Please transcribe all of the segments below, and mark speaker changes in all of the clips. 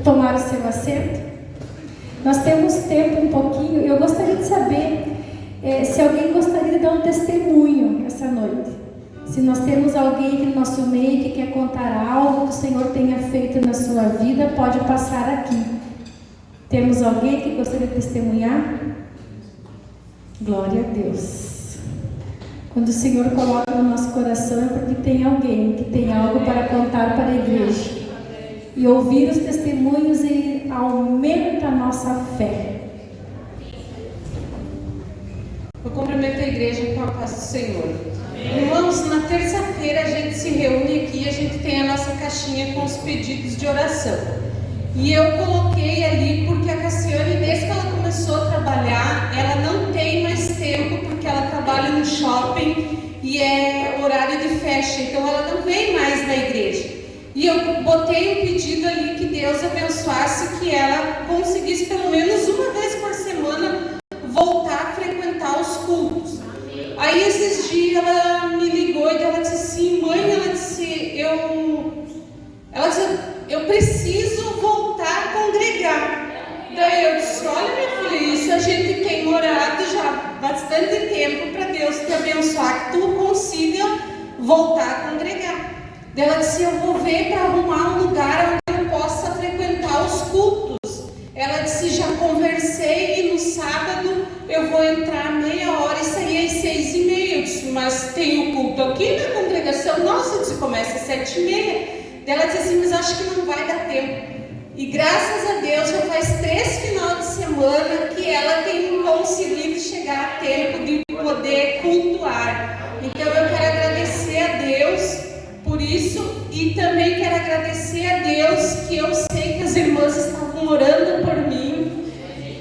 Speaker 1: tomar o seu assento? Nós temos tempo um pouquinho. Eu gostaria de saber se alguém gostaria de dar um testemunho essa noite. Se nós temos alguém aqui no nosso meio que quer contar algo que o Senhor tenha feito na sua vida, pode passar aqui. Temos alguém que gostaria de testemunhar? Glória a Deus. Quando o Senhor coloca no nosso coração é porque tem alguém que tem algo para contar para a igreja. E ouvir os testemunhos aumenta a nossa fé.
Speaker 2: Eu cumprimento a igreja com a paz do Senhor. Irmãos, na terça-feira a gente se reúne aqui e a gente tem a nossa caixinha com os pedidos de oração. E eu coloquei ali porque a Cassiane, desde que ela começou a trabalhar, ela não tem mais tempo porque ela trabalha no shopping e é horário de fecha, então ela não vem mais na igreja. E eu botei um pedido ali que Deus abençoasse, que ela conseguisse pelo menos uma vez por semana voltar a frequentar os cultos. Aí esses dias ela me ligou e ela disse assim, mãe, eu preciso voltar a congregar. Daí eu disse, olha minha filha, isso a gente tem orado já há bastante tempo para Deus te abençoar, que tu consiga voltar a congregar. Daí ela disse, eu vou ver para arrumar um lugar onde eu possa frequentar os cultos. Ela disse, já conversei e no sábado eu vou entrar meia hora e sair às 6h30. Eu disse, mas tem o culto aqui na congregação? Nossa, eu disse, começa às 7h30. Ela disse assim, mas acho que não vai dar tempo. E graças a Deus já faz 3 finais de semana que ela tem conseguido chegar a tempo de poder cultuar. Então eu quero agradecer a Deus por isso e também quero agradecer a Deus que eu sei que as irmãs estavam orando por mim,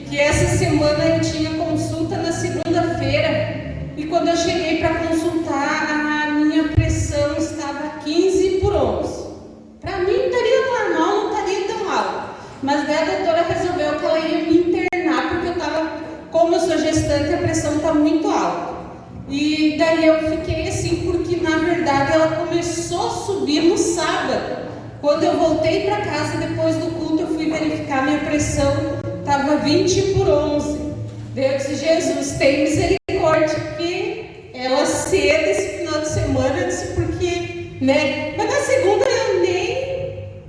Speaker 2: que essa semana eu tinha consulta na segunda-feira e quando eu cheguei para consultar a minha pressão estava 15/11. Para mim estaria normal, não estaria tão alto. Mas daí a doutora resolveu que ela ia me internar, porque eu estava, como eu sou gestante, a pressão está muito alta. E daí eu fiquei assim, porque na verdade ela começou a subir no sábado. Quando eu voltei para casa depois do culto, eu fui verificar minha pressão, estava 20/11. Daí eu disse, Jesus, tem misericórdia, porque ela cede esse final de semana, eu disse, porque, né? Mas na segunda eu nem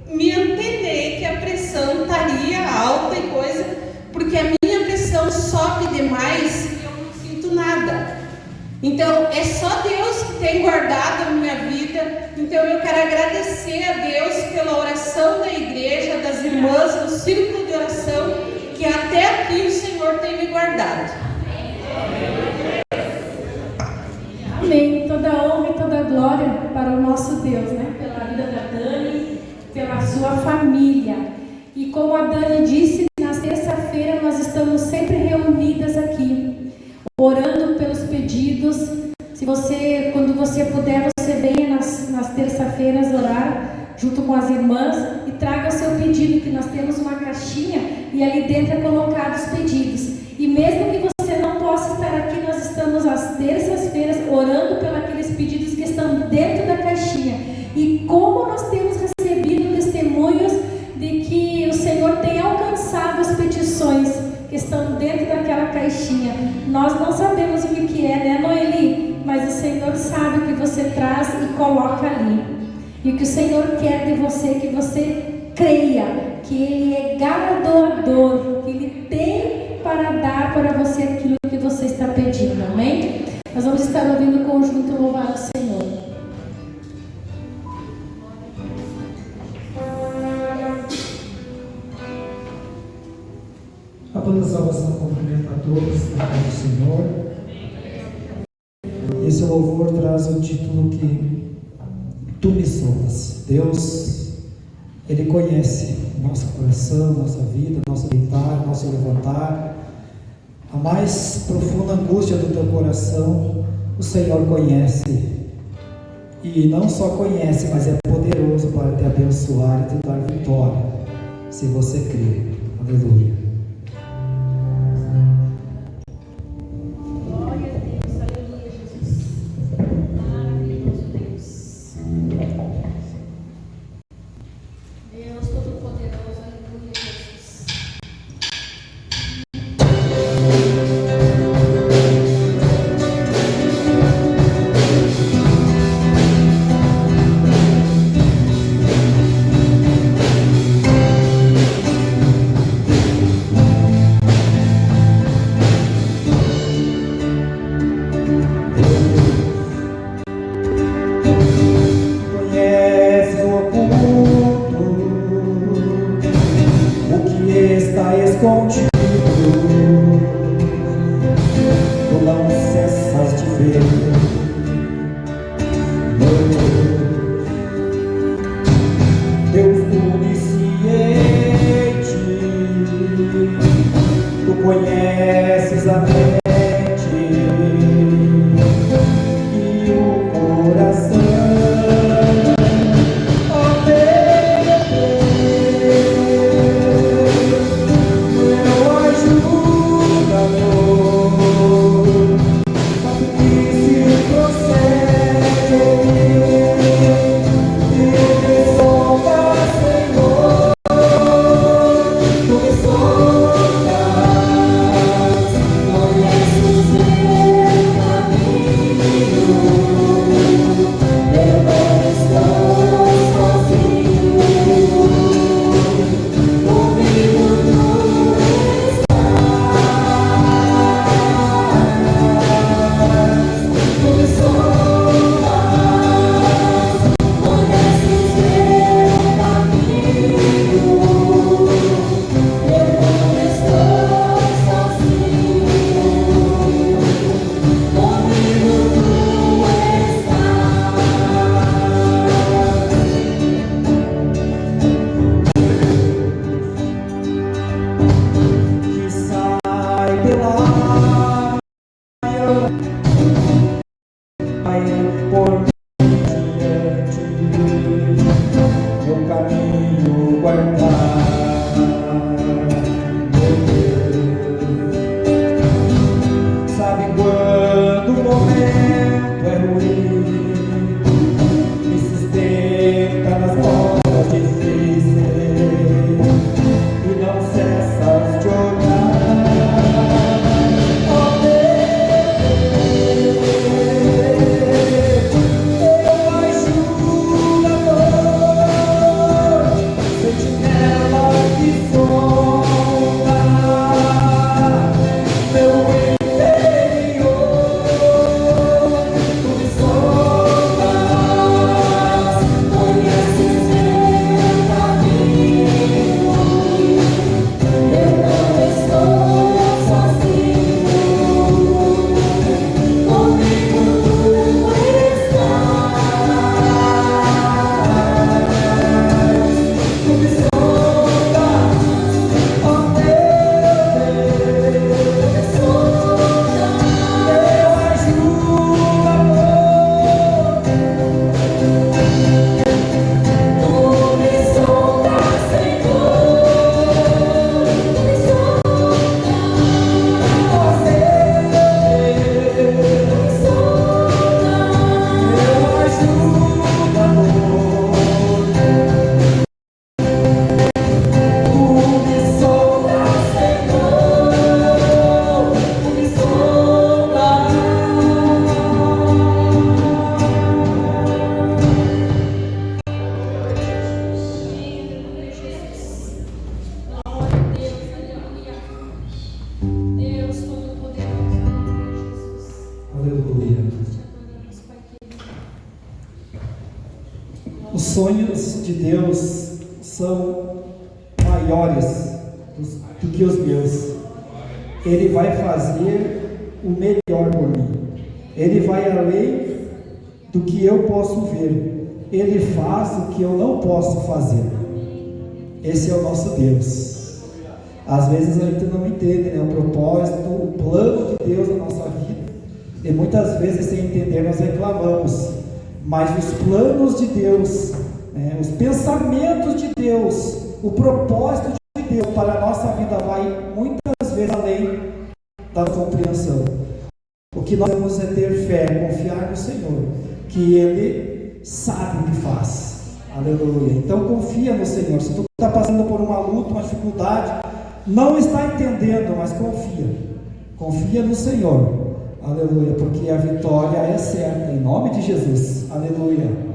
Speaker 2: me antenei que a pressão estaria alta e coisa, porque a minha pressão sobe demais e eu não sinto nada. Então é só Deus que tem guardado a minha vida. Então eu quero agradecer a Deus pela oração da igreja, das irmãs do círculo de oração, que até aqui o Senhor tem me guardado.
Speaker 1: Amém. Toda honra e toda glória para o nosso Deus, né? Pela vida da Dani, pela sua família. E como a Dani disse, na terça-feira nós estamos sempre reunidas aqui, orando pelos pedidos. Se você, quando você puder, você venha nas terça-feiras orar junto com as irmãs e traga o seu pedido, que nós temos uma caixinha e ali dentro é colocado os pedidos. E mesmo que você não possa estar aqui, nós estamos às terças-feiras orando pelos aqueles pedidos que estão dentro da caixinha. E como nós temos recebido testemunhos de que o Senhor tem alcançado as petições que estão dentro daquela caixinha. Nós não sabemos o que é, né, Noeli? Mas o Senhor sabe o que você traz e coloca ali. E o que o Senhor quer de você é que você creia que Ele é galardoador, que Ele tem para dar para você aquilo que você está pedindo, amém? Nós vamos estar ouvindo o conjunto louvar o Senhor.
Speaker 3: A banda salvação cumprimenta a todos na paz do Senhor. Esse louvor traz o título que Tu me sondas. Deus, Ele conhece nosso coração, nossa vida, nosso deitar, nosso levantar. A mais profunda angústia do teu coração, o Senhor conhece. E não só conhece, mas é poderoso para te abençoar e te dar vitória, se você crer. Aleluia.
Speaker 1: Deus Todo-Poderoso, aleluia.
Speaker 3: está escondido, tu não cessas de ver. Deus onisciente, tu conheces a mente e o coração. Ó Deus, meu ajudador, que se procede e me solta, Senhor, tu me soltas, conheces meu caminho, eu não estou sozinho, comigo tu tu me soltas, conheces meu caminho, eu não estou sozinho, comigo tu que sai pela vai por mim diante, meu caminho guardar, meu Deus. Sabe quando o momento é ruim, me sustenta nas horas difíceis e não cessas de olhar. Ó Deus, meu ajudador, sentinela que sonda meu interior, tu me soltas, conheces meu caminho, eu não estou sozinho, comigo tu estás, tu me soltas, ó Deus, me soltas, meu ajudador, tu me soltas, Senhor, tu me soltas, ó Deus, tu me soltas, meu ajudador, tu me soltas, Senhor, tu me soltas.
Speaker 1: Deus Todo-Poderoso, Jesus.
Speaker 3: Aleluia. Os sonhos de Deus são maiores do que os meus. Ele vai fazer o melhor por mim. Ele vai além do que eu posso ver. Ele faz o que eu não posso fazer. Esse é o nosso Deus. Às vezes a gente não entende, né, o propósito, o plano de Deus na nossa vida. E muitas vezes, sem entender, nós reclamamos. Mas os planos de Deus, né, os pensamentos de Deus, o propósito de Deus para a nossa vida vai muitas vezes além da compreensão. O que nós temos é ter fé, confiar no Senhor, que Ele sabe o que faz. Aleluia. Então confia no Senhor. Se tu está passando por uma luta, uma dificuldade, não está entendendo, mas confia. Confia no Senhor. Aleluia, porque a vitória é certa, em nome de Jesus. Aleluia.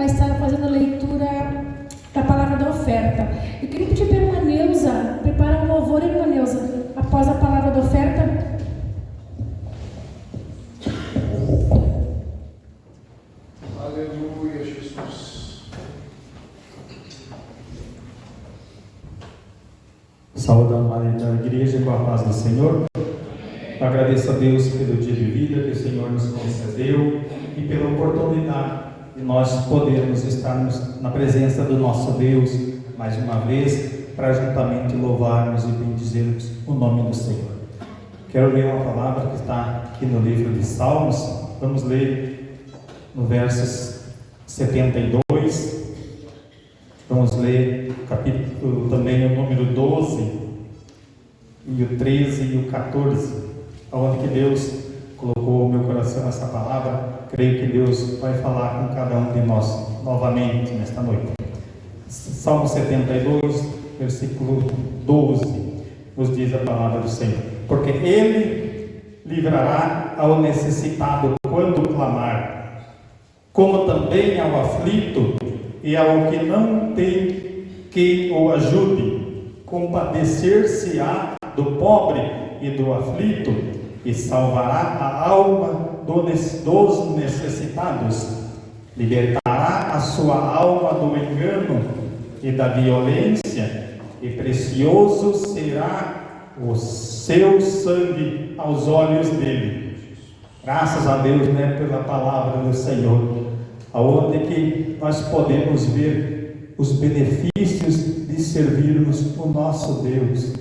Speaker 1: vai estar fazendo a leitura da palavra da oferta. Eu queria pedir para a irmã Neuza preparar um louvor, irmã Neuza, após a palavra da oferta.
Speaker 4: Aleluia, Jesus.
Speaker 5: Saúde a igreja com a paz do Senhor. Agradeço a Deus pelo dia de vida que o Senhor nos concedeu e pela oportunidade de nós podermos estarmos na presença do nosso Deus mais uma vez, para juntamente louvarmos e bendizermos o nome do Senhor. Quero ler uma palavra que está aqui no livro de Salmos. Vamos ler no versos 72. Vamos ler o capítulo também, o número 12, e o 13 e o 14, onde que Deus colocou no meu coração essa palavra. Creio que Deus vai falar com cada um de nós novamente nesta noite. Salmo 72, versículo 12, nos diz a palavra do Senhor: porque Ele livrará ao necessitado quando clamar, como também ao aflito e ao que não tem quem o ajude. Compadecer-se-á do pobre e do aflito, e salvará a alma dos necessitados. Libertará a sua alma do engano e da violência, e precioso será o seu sangue aos olhos dele. Graças a Deus, pela palavra do Senhor, aonde que nós podemos ver os benefícios de servirmos o nosso Deus.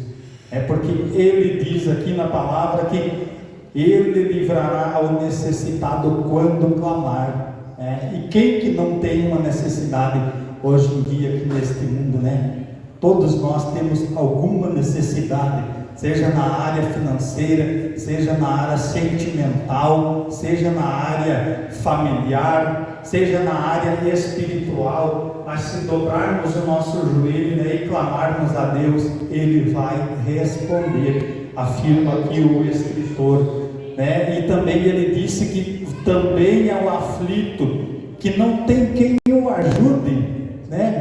Speaker 5: É porque Ele diz aqui na palavra que Ele livrará ao necessitado quando clamar. E quem que não tem uma necessidade hoje em dia aqui neste mundo, Todos nós temos alguma necessidade, seja na área financeira, seja na área sentimental, seja na área familiar, seja na área espiritual. Mas se dobrarmos o nosso joelho e clamarmos a Deus, Ele vai responder, afirma aqui o escritor. E também ele disse que também é o aflito, que não tem quem o ajude.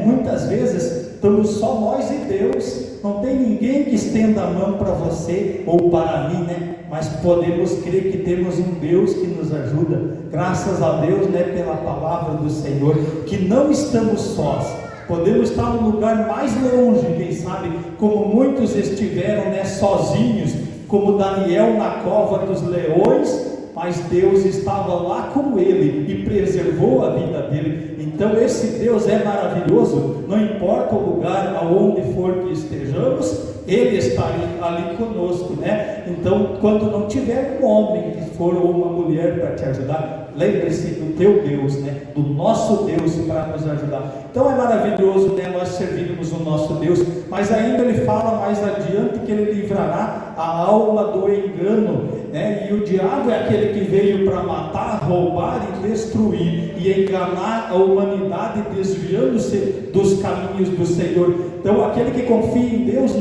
Speaker 5: Muitas vezes estamos só nós e Deus, não tem ninguém que estenda a mão para você ou para mim, mas podemos crer que temos um Deus que nos ajuda. Graças a Deus, pela palavra do Senhor, que não estamos sós. Podemos estar no lugar mais longe, quem sabe, como muitos estiveram, sozinhos, como Daniel na cova dos leões, mas Deus estava lá com ele e preservou a vida dele. Então esse Deus é maravilhoso, não importa o lugar aonde for que estejamos, Ele está ali conosco, Então, quando não tiver um homem que for ou uma mulher para te ajudar, lembre-se do teu Deus, do nosso Deus para nos ajudar. Então é maravilhoso, nós servirmos o nosso Deus, mas ainda ele fala mais adiante que ele livrará a alma do engano, e o diabo é aquele que veio para matar, roubar e destruir, e enganar a humanidade, desviando-se dos caminhos do Senhor. Então aquele que confia em Deus,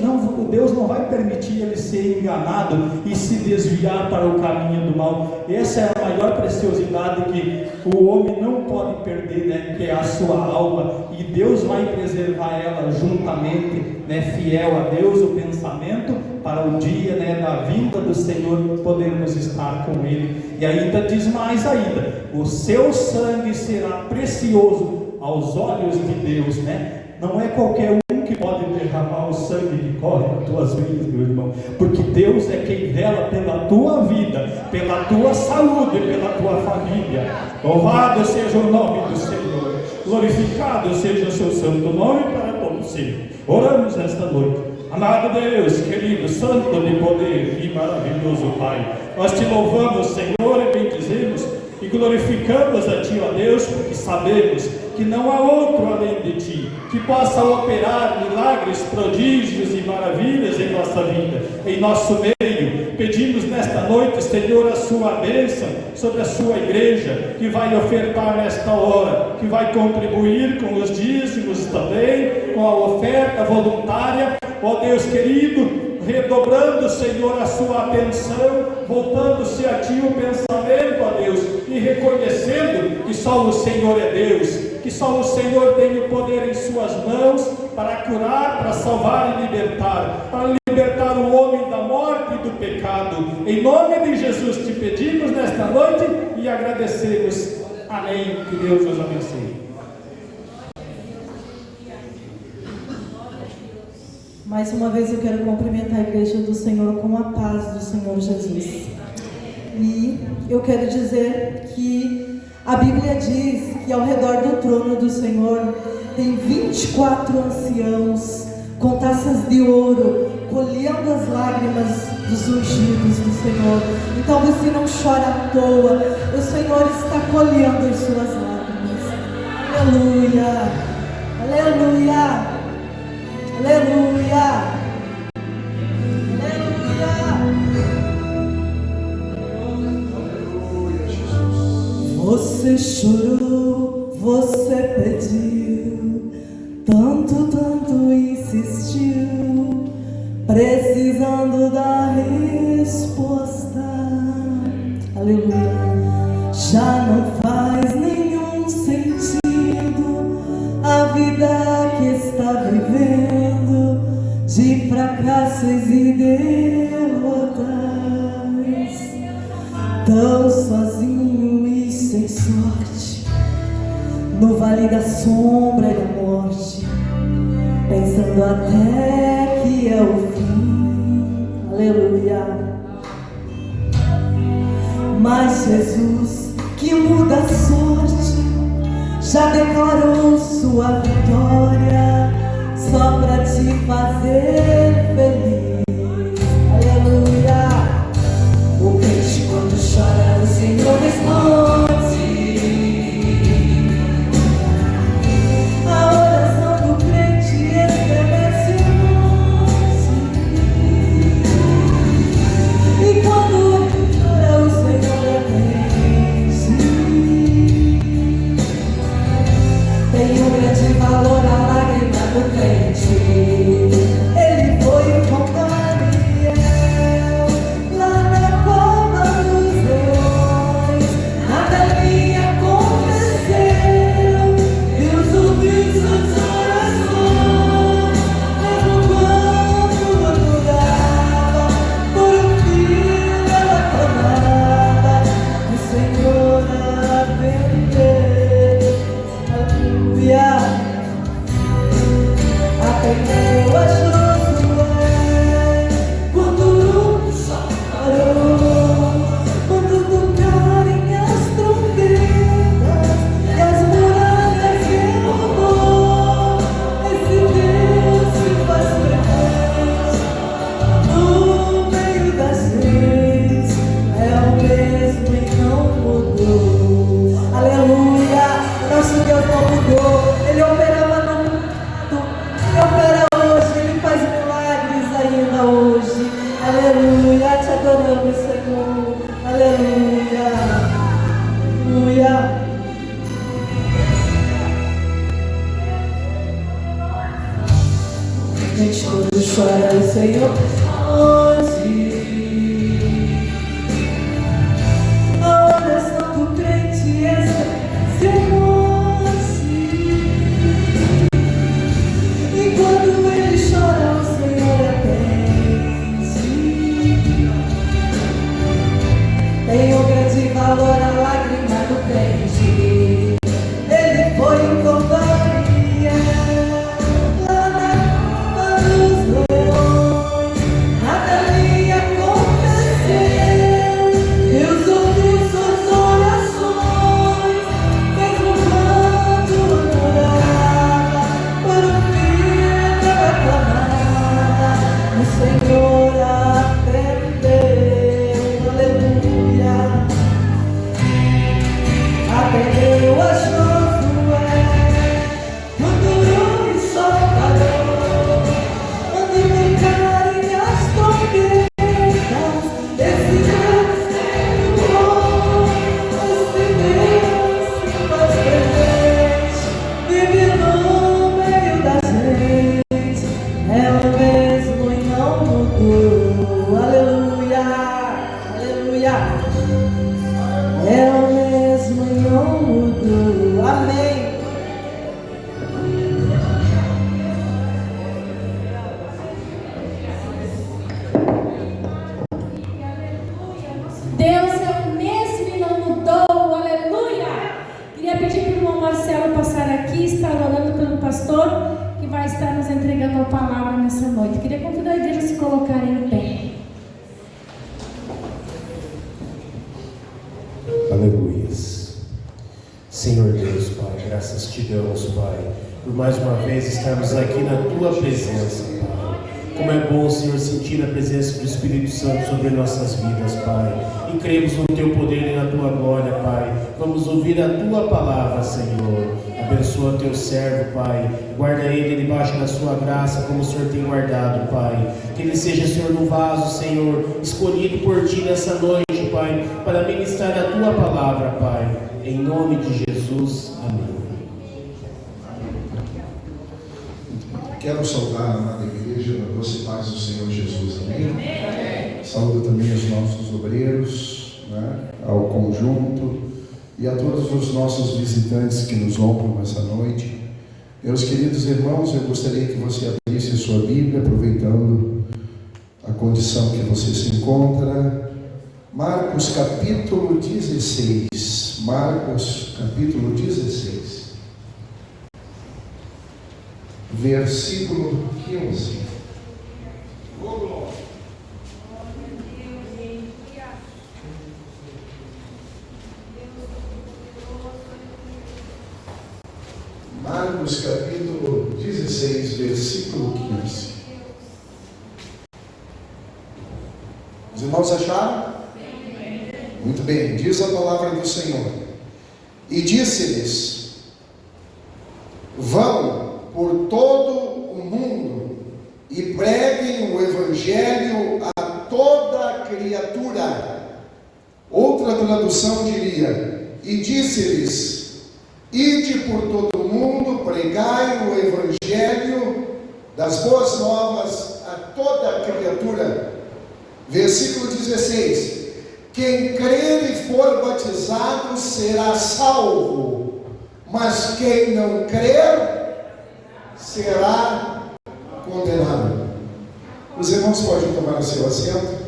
Speaker 5: Deus não vai permitir ele ser enganado e se desviar para o caminho do mal. Essa é a maior preciosidade que o homem não pode perder, que é a sua alma, e Deus vai preservar ela juntamente, fiel a Deus, o pensamento para o dia, da vinda do Senhor, podermos estar com Ele. E ainda diz mais ainda: o seu sangue será precioso aos olhos de Deus, Não é qualquer um que pode derramar o sangue que corre nas tuas veias, meu irmão, porque Deus é quem vela pela tua vida, pela tua saúde, pela tua família. Louvado seja o nome do Senhor, glorificado seja o seu santo nome para todo sempre. Oramos esta noite. Amado Deus, querido, santo de poder e maravilhoso Pai, nós te louvamos, Senhor, e bendizemos e glorificamos a Ti, ó Deus, porque sabemos que não há outro além de Ti, que possa operar milagres, prodígios e maravilhas em nossa vida, em nosso meio. Pedimos nesta noite, Senhor, a Sua bênção sobre a Sua igreja, que vai ofertar nesta hora, que vai contribuir com os dízimos também, com a oferta voluntária. Ó Deus querido, redobrando, Senhor, a sua atenção, voltando-se a Ti o pensamento, ó Deus, e reconhecendo que só o Senhor é Deus, que só o Senhor tem o poder em suas mãos para curar, para salvar e libertar, para libertar o homem da morte e do pecado. Em nome de Jesus te pedimos nesta noite e agradecemos. Amém. Que Deus os abençoe.
Speaker 4: Mais uma vez eu quero cumprimentar a igreja do Senhor com a paz do Senhor Jesus. E eu quero dizer que a Bíblia diz que ao redor do trono do Senhor tem 24 anciãos com taças de ouro, colhendo as lágrimas dos ungidos do Senhor. Então você não chora à toa, o Senhor está colhendo as suas lágrimas. Aleluia, aleluia. Aleluia! Aleluia! Você chorou, você pediu, tanto insistiu, precisando da resposta. Aleluia! Já não faz nenhum sentido a vida que está vivendo, de fracassos e derrotas, tão sozinho e sem sorte, no vale da sombra e da morte, pensando até que é o fim. Aleluia. Mas Jesus, que muda a sorte, já declarou sua vitória, só para te fazer feliz. Aleluia. O crente quando chora, o Senhor responde. A oração do crente estremece o monte. E quando ele chora, o Senhor atende. Tem um grande valor a lágrima do crente. Ele foi com Daniel lá na cova dos leões. Nada lhe aconteceu. Deus ouviu suas orações. Mesmo quando adorava, por um filho ela clamava. O Senhor a atendeu. Aleluia. Atendeu a Josué quando chorou, quando tocarem as trombetas e as muralhas derrubou. Esse Deus se faz presente no meio das reis, é o mesmo e não mudou. Aleluia. Nosso Deus não mudou. Ele operava no mundo, Ele opera hoje, Ele faz milagres ainda hoje. Aleluia, te adoramos, Senhor. Aleluia, aleluia. Gente, quando chora o Senhor responde. A oração do crente estremece o monte. E quando ele chora, o Senhor atende.
Speaker 1: pastor, que vai estar nos entregando a palavra nessa noite. Queria convidar a igreja a se colocarem em pé.
Speaker 6: Aleluia. Senhor Deus, Pai, graças te damos, Pai, por mais uma vez estarmos aqui na Tua presença, Pai. Como é bom, Senhor, sentir a presença do Espírito Santo sobre nossas vidas, Pai. E cremos no Teu poder e na Tua glória, Pai. Vamos ouvir a Tua palavra, Senhor. Abençoa Teu servo, Pai. Guarda ele debaixo da Sua graça, como o Senhor tem guardado, Pai. Que ele seja, Senhor, no vaso, Senhor, escolhido por Ti nessa noite, Pai, para ministrar a Tua palavra, Pai. Em nome de Jesus, amém.
Speaker 7: Quero saudar a amada igreja na doce paz do Senhor Jesus, amém? Saúdo também os nossos obreiros, né? Ao conjunto e a todos os nossos visitantes que nos honram nessa noite. Meus queridos irmãos, eu gostaria que você abrisse a sua Bíblia, aproveitando a condição que você se encontra. Marcos capítulo 16. Marcos capítulo 16. Versículo 15. Marcos capítulo 16, versículo 15. Os irmãos acharam? Muito bem, diz a palavra do Senhor. E disse-lhes: vão por todo o mundo e preguem o Evangelho a toda criatura. Outra tradução diria: e disse-lhes: ide por todo o mundo, pregai o Evangelho das boas novas a toda criatura. Versículo 16: quem crer e for batizado será salvo, mas quem não crer será condenado. Os irmãos podem tomar o seu assento.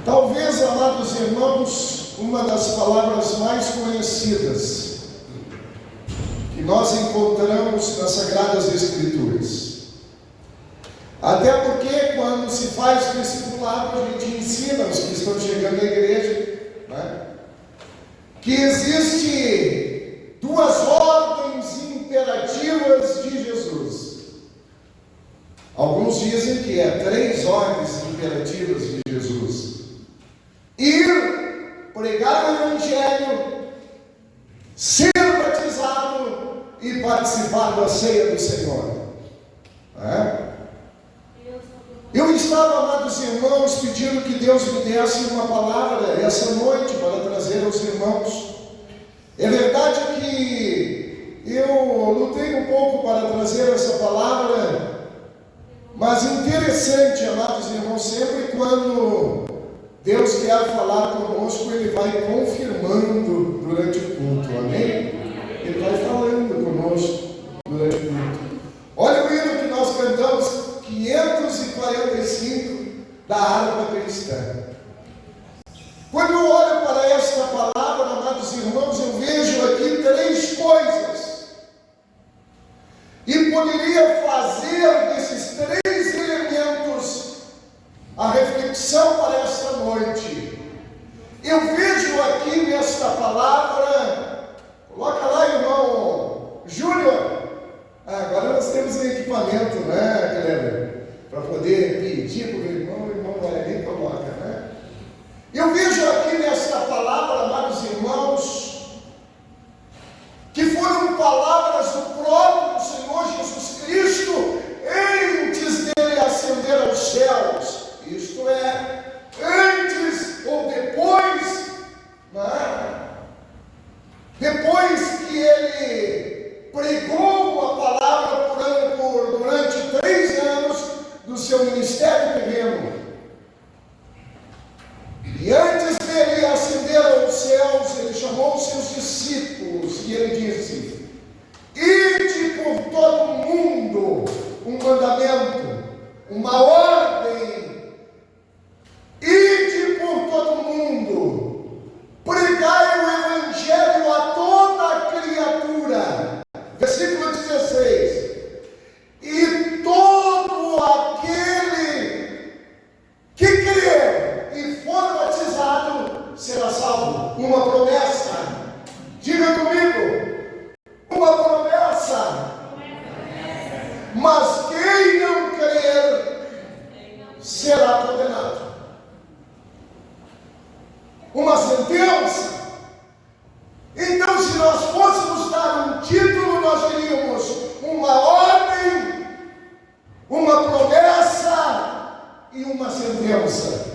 Speaker 7: Talvez, amados irmãos, uma das palavras mais conhecidas que nós encontramos nas Sagradas Escrituras. Até porque quando se faz discipulado, a gente ensina os que estão chegando à igreja, né, que existe duas ordens imperativas de Jesus. Alguns dizem que é 3 ordens imperativas de Jesus: ir, pregar o Evangelho, ser batizado e participar da ceia do Senhor. Eu estava, amados irmãos, pedindo que Deus me desse uma palavra essa noite para trazer aos irmãos. É verdade que eu lutei um pouco para trazer essa palavra, mas interessante, amados irmãos, sempre quando Deus quer falar conosco, Ele vai confirmando durante o culto, amém? Ele vai falando conosco durante o culto. Olha o hino que nós cantamos, 545, da harpa cristã. Quando eu olho para esta palavra, amados irmãos, eu vejo aqui 3 coisas. E poderia fazer desses 3 elementos a reflexão para esta noite. Eu vejo aqui nesta palavra, coloca lá, irmão Júnior. Agora nós temos um equipamento, né, Kleber? Para poder pedir para o irmão vai ali e coloca, né? Eu vejo aqui nesta palavra, amados irmãos, que foram palavras do próprio Senhor Jesus Cristo antes dele ascender aos céus. Isto é, antes ou depois, né? Depois que ele pregou a palavra durante 3 anos do seu ministério terreno. E antes dele ascender aos céus, ele chamou os seus discípulos e ele disse: ide por todo o mundo, um mandamento, uma ordem. Ide por todo o mundo, pregai o Evangelho a toda criatura. sentença.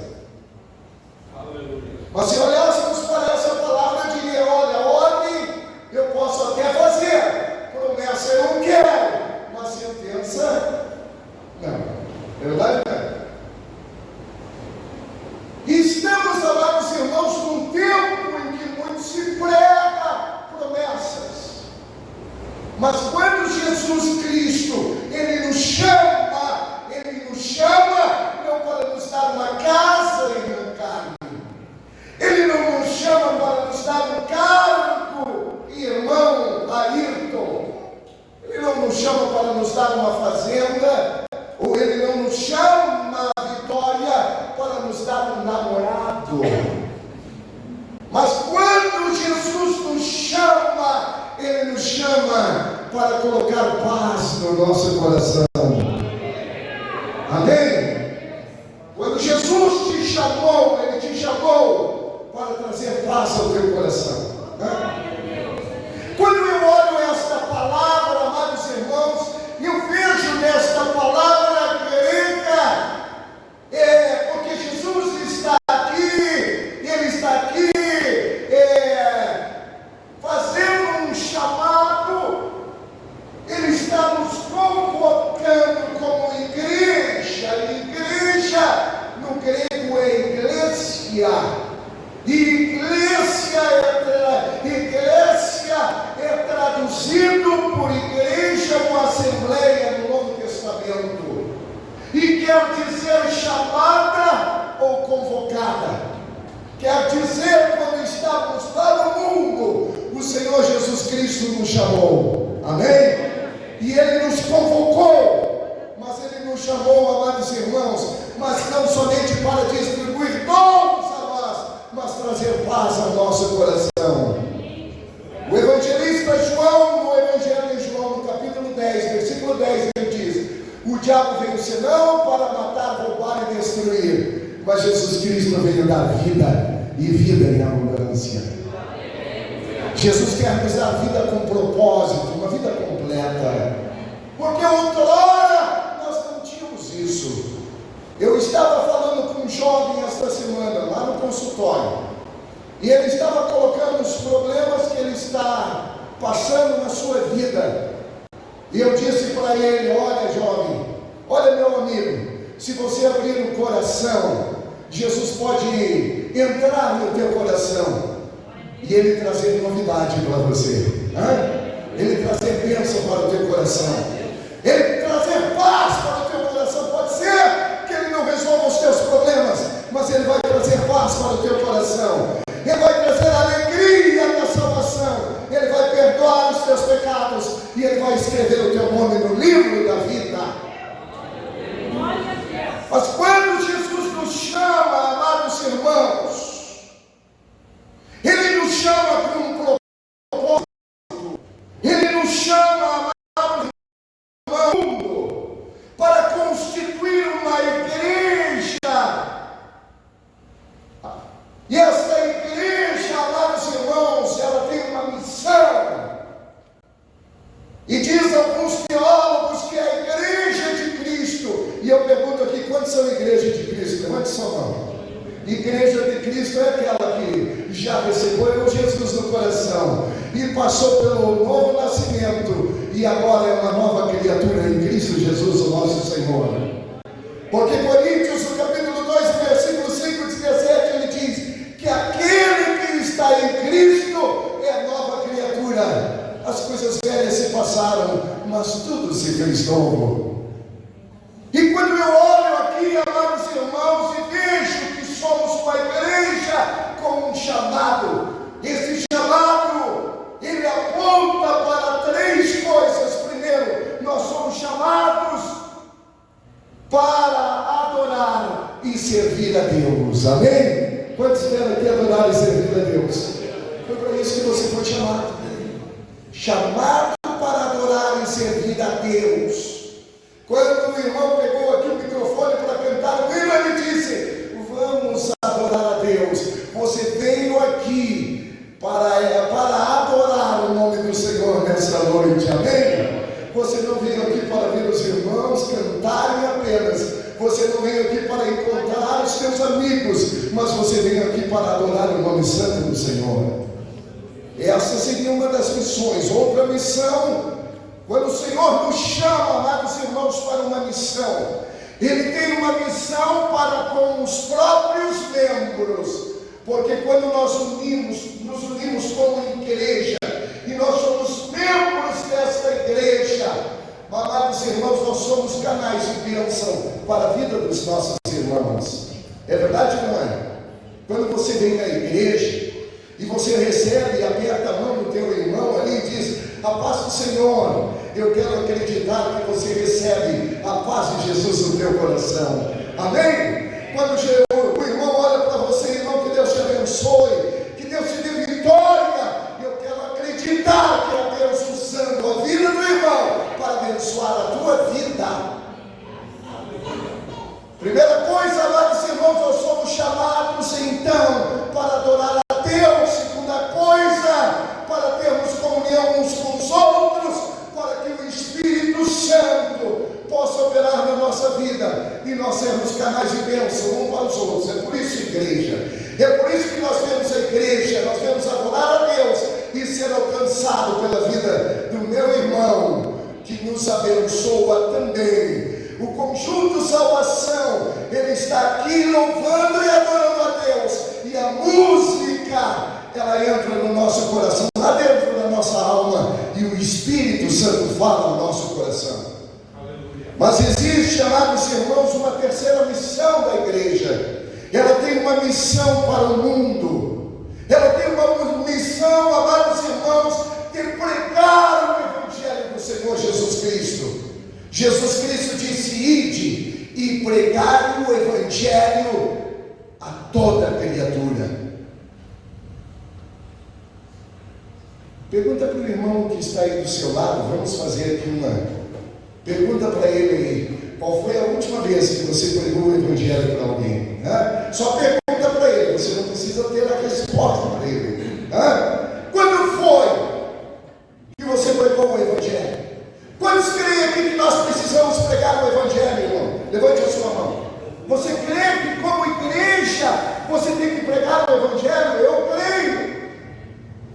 Speaker 7: Mas se olhássemos para essa palavra, eu diria: olha, ordem eu posso até fazer, promessa eu não quero, mas sentença não. É verdade, né? E estamos, amados irmãos, num tempo em que muito se prega promessas. Mas quando Jesus Cristo, Ele nos chama não para nos dar uma casa em carne. Ele não nos chama para nos dar um cargo, irmão Ayrton. Ele não nos chama para nos dar uma fazenda, ou Ele não nos chama, Vitória, para nos dar um namorado. Mas quando Jesus nos chama, Ele nos chama para colocar paz no nosso coração. Amém? Quando Jesus te chamou, Ele te chamou para trazer paz ao teu coração. Quando eu olho esta palavra, amados irmãos, eu vejo nesta palavra grega, porque Jesus está aqui, Ele está aqui fazendo um chamado, Ele está nos convocando como igreja. Igreja no grego é iglesia, e igreja é traduzido por igreja ou assembleia no Novo Testamento, e quer dizer chamada ou convocada. Quer dizer, quando estávamos para o mundo, o Senhor Jesus Cristo nos chamou. Amém? E Ele nos convocou, mas Ele nos chamou, amados irmãos, mas não somente para distribuir dons a nós, mas trazer paz ao nosso coração. O evangelista João, no Evangelho de João, no capítulo 10, versículo 10, ele diz: o diabo veio senão para matar, roubar e destruir, mas Jesus Cristo veio dar vida, e vida em abundância. Jesus quer nos dar vida com propósito, uma vida completa, porque outrora nós não tínhamos isso. Eu estava falando com um jovem esta semana, lá no consultório, e ele estava colocando os problemas que ele está passando na sua vida, e eu disse para ele: olha, jovem, olha, meu amigo, se você abrir o coração, Jesus pode entrar no teu coração e Ele trazer novidade para você, Ele trazer bênção para o teu coração, Ele trazer paz para o teu coração. Pode ser que Ele não resolva os teus problemas, mas Ele vai trazer paz para o teu coração, Ele vai trazer alegria da salvação, Ele vai perdoar os teus pecados, e Ele vai escrever o teu nome no livro da vida. Mas quando Jesus nos chama, amados irmãos, Ele nos chama com um propósito, Ele nos chama, amados irmãos, para constituir uma igreja. E essa igreja, amados irmãos, ela tem uma missão. E diz alguns teólogos que a igreja de Cristo, e eu pergunto aqui: quantos são igreja de Cristo? Levante sua mão. Igreja de Cristo é aquela que já recebeu Jesus no coração e passou pelo novo nascimento, e agora é uma nova criatura em Cristo Jesus, o nosso Senhor. Porque Coríntios, no capítulo 2, versículo 5 e 17, ele diz que aquele que está em Cristo é nova criatura. As coisas velhas se passaram, mas tudo se fez novo. E quando eu olho aqui, amados irmãos, e vejo que somos uma igreja com um chamado, esse chamado, ele aponta para três coisas. Primeiro, nós somos chamados para adorar e servir a Deus. Amém? Quantos querem aqui adorar e servir a Deus? Foi para isso que você foi chamado. Chamado para adorar e servir a Deus. Quando o irmão pegou aqui o microfone para cantar o hino, ele disse: vamos adorar a Deus. Você veio aqui para adorar o nome do Senhor nessa noite, amém? Você não veio aqui para ver os irmãos cantarem apenas, você não veio aqui para encontrar os seus amigos, mas você veio aqui para adorar o nome santo do Senhor. Essa seria uma das missões. Outra missão, quando o Senhor nos chama, amados irmãos, para uma missão, Ele tem uma missão para com os próprios membros. Porque quando nós nos unimos como igreja, e nós somos membros desta igreja, amados irmãos, nós somos canais de bênção para a vida dos nossos irmãos. É verdade ou não é? Quando você vem na igreja e você recebe e aperta a mão do teu irmão ali e diz: a paz do Senhor, eu quero acreditar que você recebe a paz de Jesus no teu coração. Amém? Quando o irmão olha para você, irmão, que Deus te abençoe, que Deus te dê vitória, eu quero acreditar que é Deus usando a vida do irmão para abençoar a tua vida. Primeira coisa, amados irmãos, nós somos chamados então para adorar a Deus. Segunda coisa, para termos comunhão uns com os outros, para que o Espírito Santo possa operar na nossa vida e nós sermos canais de bênção uns para os outros. É por isso, igreja, é por isso que nós vemos a igreja, nós vemos adorar a Deus e ser alcançado pela vida do meu irmão, que nos abençoa também. O conjunto salvação, ele está aqui louvando e adorando a Deus, e a música, ela entra no nosso coração, lá dentro da nossa alma, e o Espírito Santo fala no nosso coração. Mas existe, amados irmãos, uma terceira missão da igreja. Ela tem uma missão para o mundo. Ela tem uma missão, amados irmãos, de pregar o Evangelho do Senhor Jesus Cristo. Jesus Cristo disse: ide e pregai o Evangelho a toda criatura. Pergunta para o irmão que está aí do seu lado. Vamos fazer aqui uma... Pergunta para ele aí: qual foi a última vez que você pregou o Evangelho para alguém? Só pergunta para ele, você não precisa ter a resposta para ele. Quando foi que você pregou o Evangelho? Quantos creem aqui que nós precisamos pregar o Evangelho, irmão? Levante a sua mão. Você crê que como igreja você tem que pregar o Evangelho? Eu creio.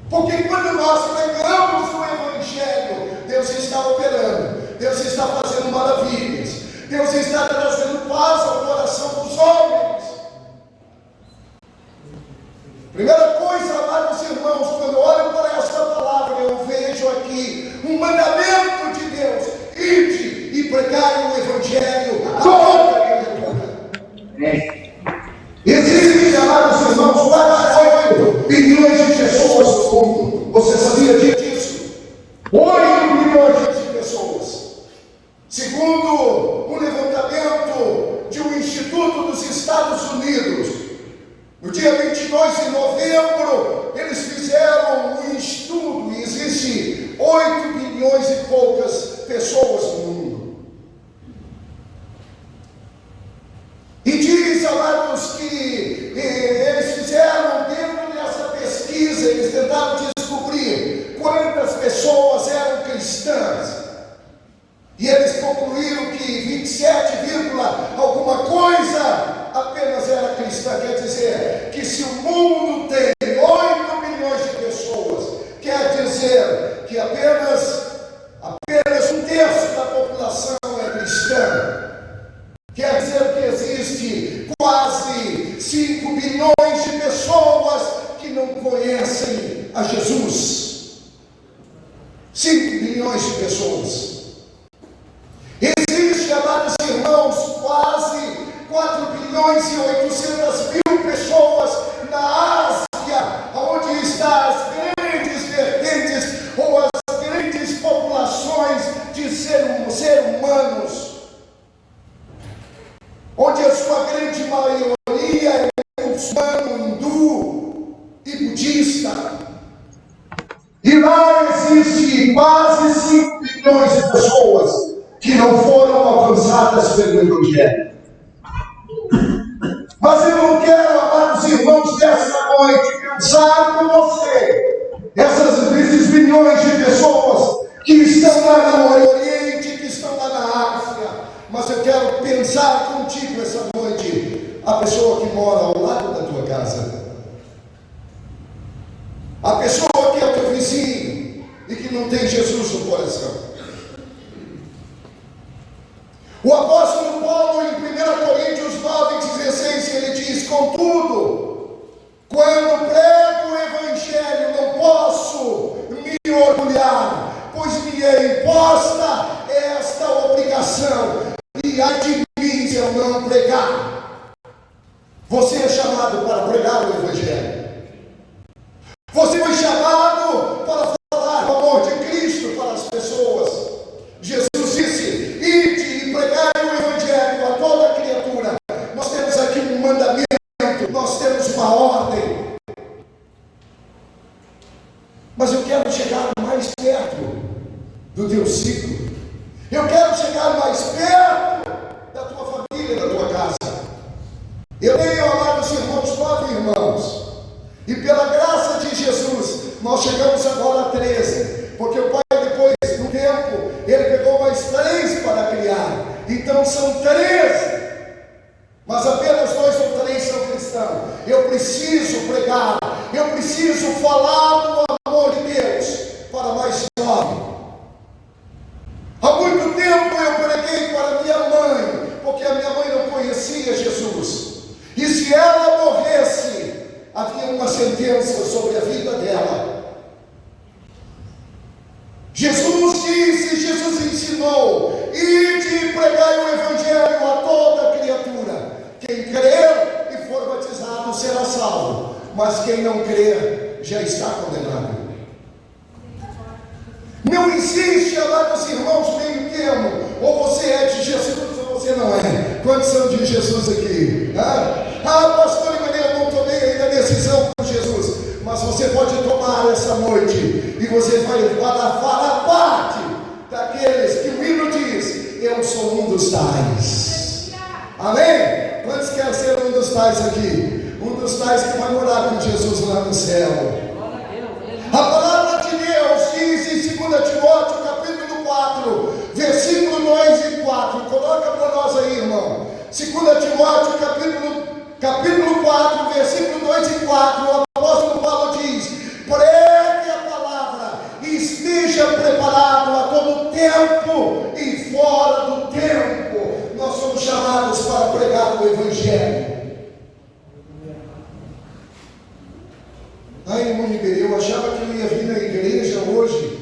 Speaker 7: Porque quando nós pregamos o Evangelho, Deus está operando, Deus está fazendo maravilhas, Deus está trazendo paz ao coração dos homens. Primeira coisa, amados irmãos, quando eu olho para esta palavra, eu vejo aqui um mandamento de Deus: ide e pregai o Evangelho a toda criatura. Existem, amados irmãos, quase 8 bilhões de pessoas no mundo. Você sabia disso? 8 bilhões de pessoas. Segundo um levantamento de um instituto dos Estados Unidos, no dia 22 de novembro, eles fizeram um estudo e existe 8 bilhões e poucas pessoas no mundo. E diz, amados, que eles fizeram dentro dessa pesquisa, eles tentaram descobrir quantas pessoas eram cristãs. E eles concluíram que 27, alguma coisa apenas era cristã. Quer dizer que se o mundo tem 8 bilhões de pessoas, quer dizer que apenas 1/3 da população é cristã. Quer dizer que existe quase 5 bilhões de pessoas que não conhecem a Jesus. 5 bilhões de pessoas. Existe, amados irmãos, quase 4 bilhões e 800 mil pessoas na Ásia, onde estão as grandes vertentes ou as grandes populações de seres humanos, onde a sua grande maioria é muçulmano, hindu e budista. E lá existe quase 5 bilhões de pessoas que não foram alcançadas pelo Evangelho. Mas eu não quero, amados irmãos, desta noite pensar com você esses bilhões de pessoas que estão lá no Oriente, que estão lá na Ásia, mas eu quero pensar contigo essa noite, a pessoa que mora ao lado da tua casa, a pessoa que é o teu vizinho e que não tem Jesus no coração. O apóstolo Paulo, em 1 Coríntios 9,16, ele diz: contudo, quando prego o Evangelho, não posso me orgulhar, pois me é imposta esta obrigação, e ai de mim se eu não pregar. Você é chamado para pregar o Evangelho. Você foi chamado para falar do amor de Cristo para as pessoas. Jesus disse: ide e pregai o Evangelho a toda criatura. Nós temos aqui um mandamento, nós temos uma ordem. Mas eu quero chegar mais perto do teu ciclo. Eu quero chegar mais perto da tua família, da tua casa. Eu tenho, amados irmãos, 9 irmãos. E pela graça de Jesus, nós chegamos agora a 13. Porque o Pai, depois de um tempo, Ele pegou mais 3 para criar. Então são 13. Mas apenas 2 ou 3 são cristãos. Eu preciso pregar. Eu preciso falar do amor de Deus para mais 9. Há muito tempo eu preguei para minha mãe, porque a minha mãe não conhecia Jesus. E se ela morresse, havia uma sentença sobre a vida dela. Jesus disse, Jesus ensinou: ide e pregai o Evangelho a toda criatura. Quem crer e for batizado será salvo, mas quem não crer já está condenado. Não existe, amados irmãos, meio termo. Ou você é de Jesus ou você não é. Quantos são de Jesus aqui? Pastor, eu não tomei ainda a decisão por Jesus. Mas você pode tomar essa noite, e você vai falar parte daqueles que o hino diz: eu sou um dos tais. Amém? Quantos querem ser um dos tais aqui? Um dos tais que vai morar com Jesus lá no céu. A palavra de Deus diz em 2 Timóteo capítulo 4, versículo 2 e 4. Coloca para nós aí, irmão. 2 Timóteo capítulo 4, versículo 2 e 4. O apóstolo Paulo diz: pregue a palavra e esteja preparado a todo tempo e fora do tempo. Nós somos chamados para pregar o Evangelho. Irmão Ribeiro, eu achava que eu ia vir na igreja hoje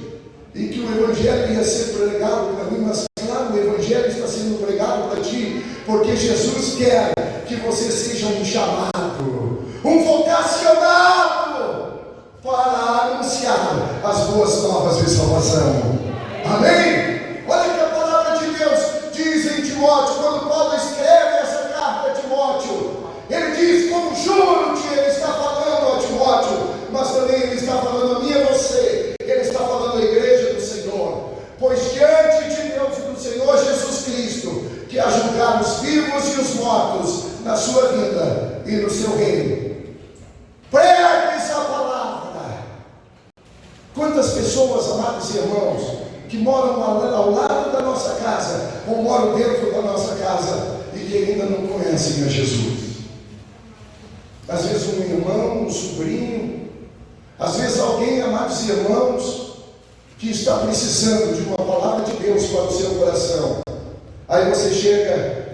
Speaker 7: e que o Evangelho ia ser pregado para mim, mas claro, o Evangelho está sendo pregado para ti, porque Jesus quer que você seja um chamado, um vocacionado para anunciar as boas novas de salvação. Amém? Olha que a palavra de Deus diz em Timóteo, quando Paulo escreve essa carta a Timóteo, ele diz: conjuro-te, ele está falando a Timóteo, mas também ele está falando a mim e a você. Ele está falando à igreja do Senhor. Pois diante de Deus e do Senhor Jesus Cristo, que há julgar os vivos e os mortos na sua vida e no seu reino, pregue essa palavra. Quantas pessoas, amados irmãos, que moram ao lado da nossa casa, ou moram dentro da nossa casa, e que ainda não conhecem a Jesus. Às vezes um irmão, um sobrinho, às vezes alguém, amados irmãos, que está precisando de uma palavra de Deus para o seu coração. Aí você chega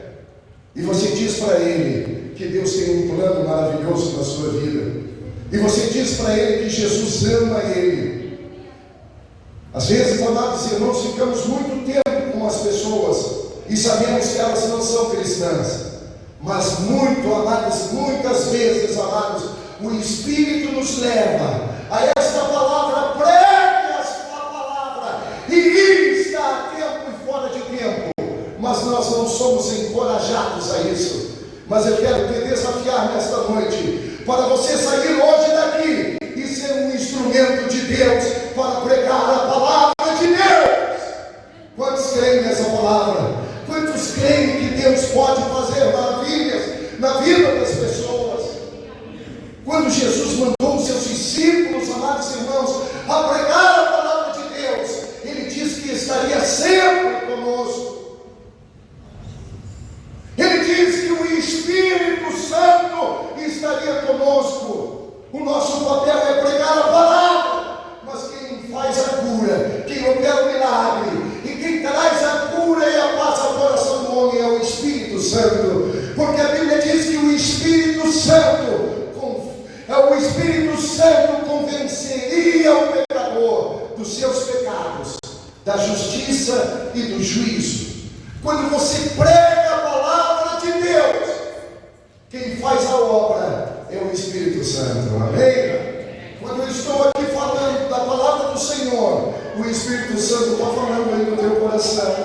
Speaker 7: e você diz para ele que Deus tem um plano maravilhoso na sua vida. E você diz para ele que Jesus ama ele. Às vezes, amados irmãos, ficamos muito tempo com as pessoas e sabemos que elas não são cristãs. Mas muitas vezes, amados, o Espírito nos leva a esta palavra: pregue a sua palavra, e está a tempo e fora de tempo. Mas nós não somos encorajados a isso. Mas eu quero te desafiar nesta noite, para você sair hoje daqui e ser um instrumento de Deus para pregar a palavra de Deus. Quantos creem nessa palavra? Quantos creem que Deus pode fazer maravilhas na vida das pessoas? Quando Jesus mandou os seus discípulos, amados irmãos, a pregar a palavra de Deus, Ele disse que estaria sempre conosco. Santo estaria conosco. O nosso papel é pregar a palavra, mas quem faz a cura, quem opera o milagre e quem traz a cura e a paz ao coração do homem é o Espírito Santo, porque a Bíblia diz que o Espírito Santo convenceria o pecador dos seus pecados, da justiça e do juízo. Quando você prega a palavra de Deus, quem faz a obra é o Espírito Santo, amém? Quando eu estou aqui falando da palavra do Senhor, o Espírito Santo está falando aí no teu coração.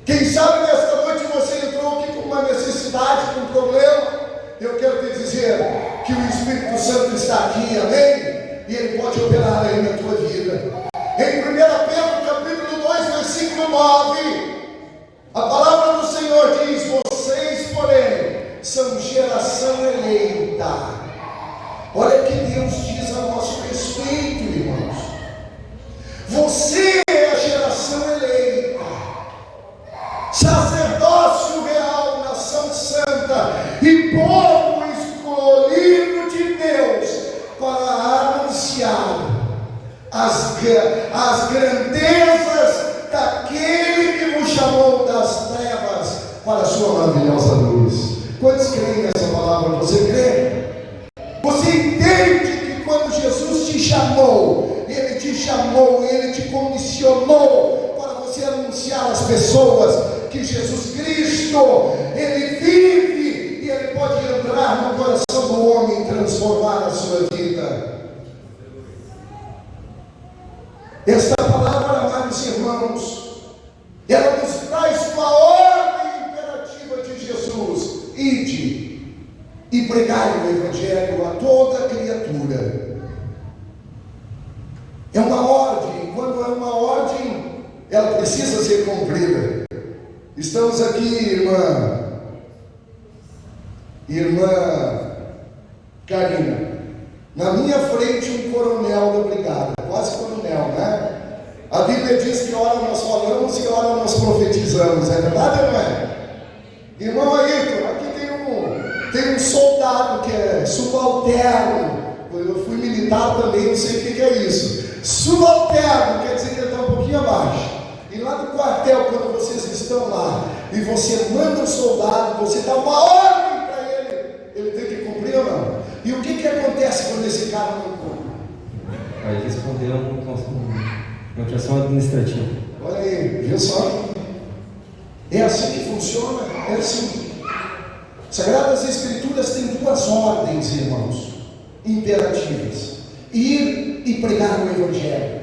Speaker 7: Quem sabe nesta noite você entrou aqui com uma necessidade, com um problema. Eu quero te dizer que o Espírito Santo está aqui, amém? E ele pode operar aí na tua vida. Em 1 Pedro capítulo 2, versículo 9, a palavra do Senhor diz: vocês, porém, são geração eleita. Olha o que Deus diz a nosso respeito, irmãos. Você é a geração eleita, sacerdócio real, nação santa e povo escolhido de Deus, para anunciar as grandezas daquele que vos chamou das trevas para a sua maravilhosa luz. Quantos creem nessa palavra? Você crê? Você entende que quando Jesus te chamou, Ele te comissionou para você anunciar às pessoas que Jesus Cristo, Ele vive e Ele pode entrar no coração do homem e transformar a sua vida. Esta palavra, amados irmãos, ela nos traz uma ordem imperativa de Jesus: ide e pregai o Evangelho a toda criatura. É uma ordem. Quando é uma ordem, ela precisa ser cumprida. Estamos aqui, irmã Karina, na minha frente um coronel da brigada, quase coronel, né? A Bíblia diz que ora nós falamos e ora nós profetizamos, é verdade ou não é? Irmão Ayrton, aqui tem um soldado que é subalterno. Eu fui militar também, não sei o que é isso. Subalterno quer dizer que ele está um pouquinho abaixo. E lá no quartel, quando vocês estão lá e você manda um soldado, você dá uma ordem para ele tem que cumprir ou não? E o que acontece quando esse cara não cumpre?
Speaker 8: Aí respondeu uma questão administrativa.
Speaker 7: Olha aí, viu só? É assim que funciona, é assim. Sagradas Escrituras têm duas ordens, irmãos, imperativas: ir e pregar o Evangelho.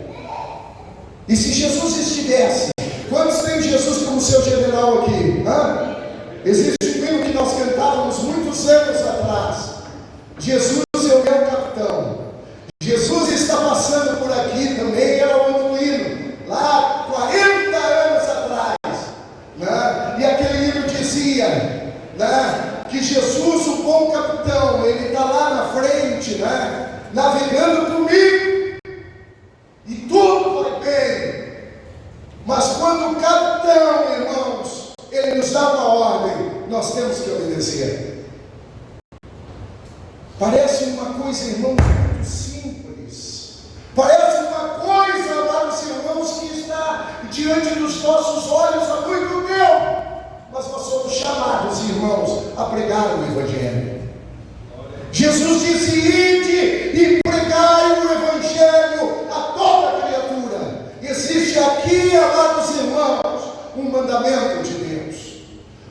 Speaker 7: E se Jesus estivesse, quantos tem Jesus como seu general aqui? Existe um hino que nós cantávamos muitos anos atrás: Jesus é o meu capitão. Jesus está passando por aqui também, era outro hino, lá 40 anos atrás, né? E aquele hino dizia, né, que Jesus, o bom capitão, ele está lá na frente, né, navegando comigo, e tudo vai bem. Mas quando o capitão, irmãos, ele nos dá uma ordem, nós temos que obedecer. Parece uma coisa, irmão, muito simples. Parece uma coisa, amados irmãos, que está diante dos nossos olhos há muito tempo. Mas nós somos chamados, irmãos, a pregar o Evangelho. Jesus disse: ide e pregai o Evangelho a toda criatura. Existe aqui, amados irmãos, um mandamento de Deus.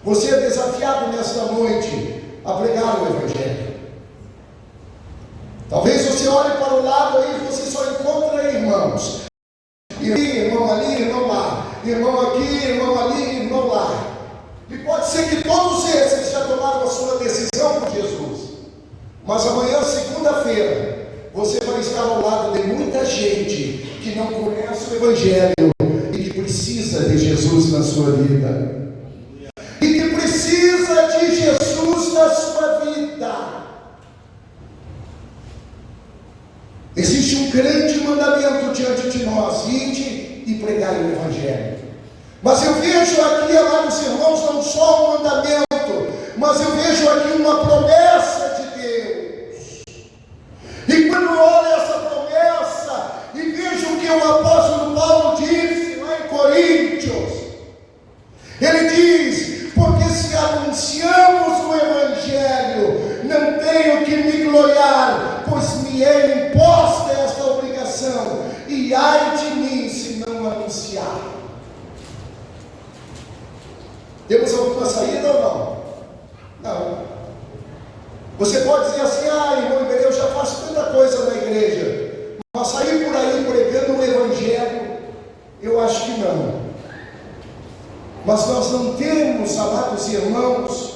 Speaker 7: Você é desafiado nesta noite a pregar o Evangelho. Talvez você olhe para o lado aí e você só encontra irmãos. Irmão ali, irmão lá. Irmão aqui, irmão ali, irmão lá. E pode ser que todos esses já tomaram a sua decisão por Jesus. Mas amanhã, segunda-feira, você vai estar ao lado de muita gente que não conhece o Evangelho e que precisa de Jesus na sua vida. E que precisa de Jesus na sua vida. Existe um grande mandamento diante de nós: ide e pregai o Evangelho. Mas eu vejo aqui, amados irmãos, não só um mandamento, mas eu vejo aqui uma promessa de Deus. E quando eu olho essa promessa e vejo o que o apóstolo Paulo disse lá em Coríntios, ele diz: porque se anunciamos o Evangelho, não tenho que me gloriar, pois me é imposta esta obrigação, e ai de mim se não anunciar. Temos alguma saída ou não? Não. Você pode dizer assim: ah, irmão Iberê, eu já faço tanta coisa na igreja, mas sair por aí pregando o Evangelho, eu acho que não. Mas nós não temos, amados irmãos,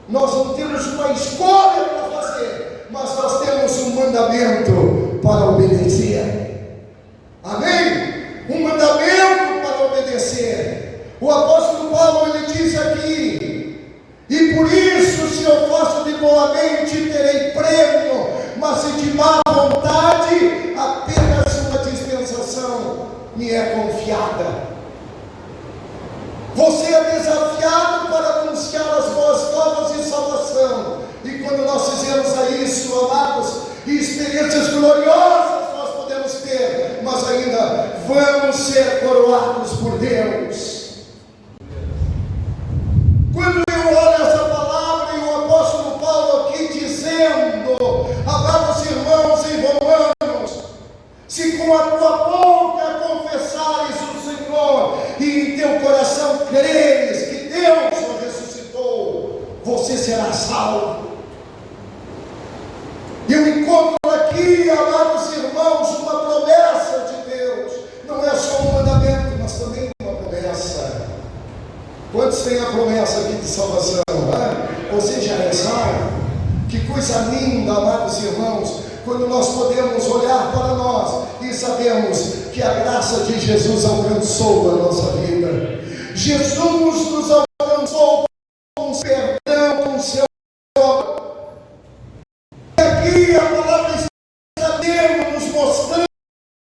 Speaker 7: nós não temos uma escolha para fazer, mas nós temos um mandamento para obedecer. Amém? Um mandamento para obedecer. O apóstolo Paulo, ele diz aqui: e por isso, se eu faço de boa mente, terei prêmio, mas se de má vontade, apenas uma dispensação me é confiada. Você é desafiado para anunciar as boas novas de salvação. E quando nós fizermos isso, amados, experiências gloriosas nós podemos ter, mas ainda vamos ser coroados por Deus. Quando eu olho essa palavra e o apóstolo Paulo aqui dizendo: amados irmãos em Romanos, se com a tua boca confessares o Senhor e em teu coração creres que Deus o ressuscitou, você será salvo. Eu encontro aqui, amados irmãos, uma promessa de Deus. Não é só um mandamento, mas também uma promessa. Quantos têm a promessa aqui de salvação? Você já é salvo? Que coisa linda, amados irmãos, quando nós podemos olhar para nós e sabemos que a graça de Jesus alcançou a nossa vida. Jesus nos alcançou com o perdão, com o seu amor. E aqui a palavra está dentro, nos mostrando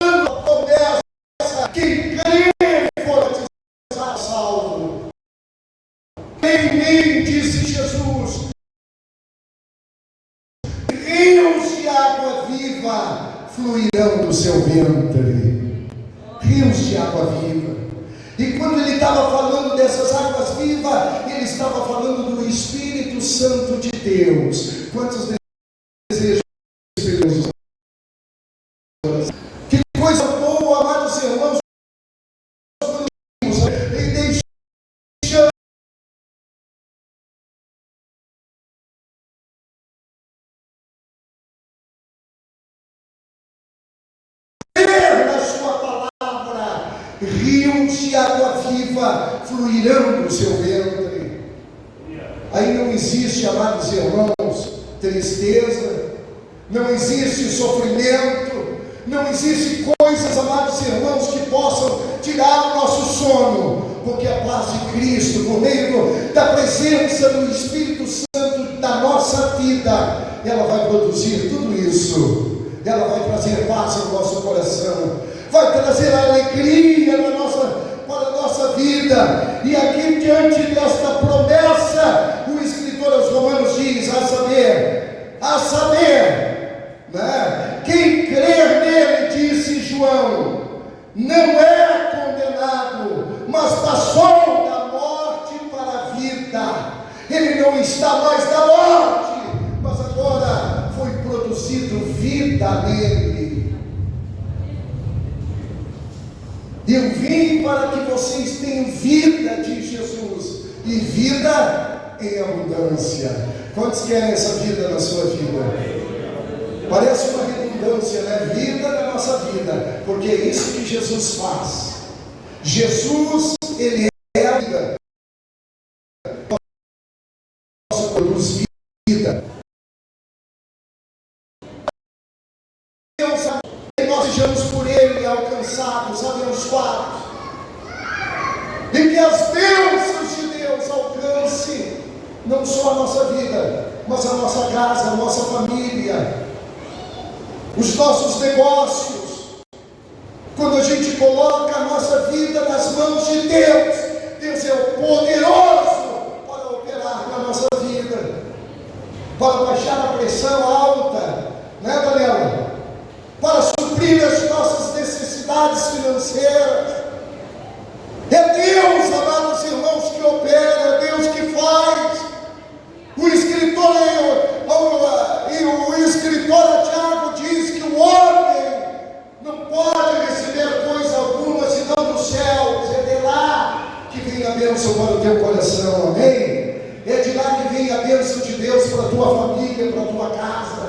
Speaker 7: a promessa: quem crê for salvo. Em mim, disse Jesus, rios de água viva fluirão do seu ventre. Rios de água viva. E quando ele estava falando dessas águas vivas, ele estava falando do Espírito Santo de Deus. Quantos desejam o Espírito Santo? Que coisa boa, amados irmãos, e deixamos na sua palavra, rios de água viva fluirão do seu ventre. Aí não existe, amados irmãos, tristeza, não existe sofrimento, não existe coisas, amados irmãos, que possam tirar o nosso sono, porque a paz de Cristo, por meio da presença do Espírito Santo da nossa vida, ela vai produzir tudo isso. Ela vai trazer paz ao nosso coração, vai trazer alegria para a nossa vida. E aqui, diante desta promessa, o escritor aos Romanos diz: a saber, né? Quem crer nele, disse João, não é condenado, mas passou da morte para a vida. Ele não está mais na morte, mas agora foi produzido vida nele. Eu vim para que vocês tenham vida, diz Jesus, e vida em abundância. Quantos querem essa vida na sua vida? Parece uma redundância, né? Vida na nossa vida, porque é isso que Jesus faz. Jesus, ele é a vida. Nós produz vida. Deus, que nós sejamos por ele alcançados, abençoados, e que as bênçãos de Deus alcance não só a nossa vida, mas a nossa casa, a nossa família, os nossos negócios. Quando a gente coloca a nossa vida nas mãos de Deus, Deus é o poderoso para operar na nossa vida. a pressão alta, né, Daniela? Para suprir as nossas necessidades financeiras. É Deus, amados irmãos, que opera, é Deus que faz. O escritor Tiago diz que o homem não pode receber coisa alguma senão dos céus. É de lá que vem a bênção para o teu coração, amém? É de lá que vem a bênção de Deus para a tua família, para a tua casa.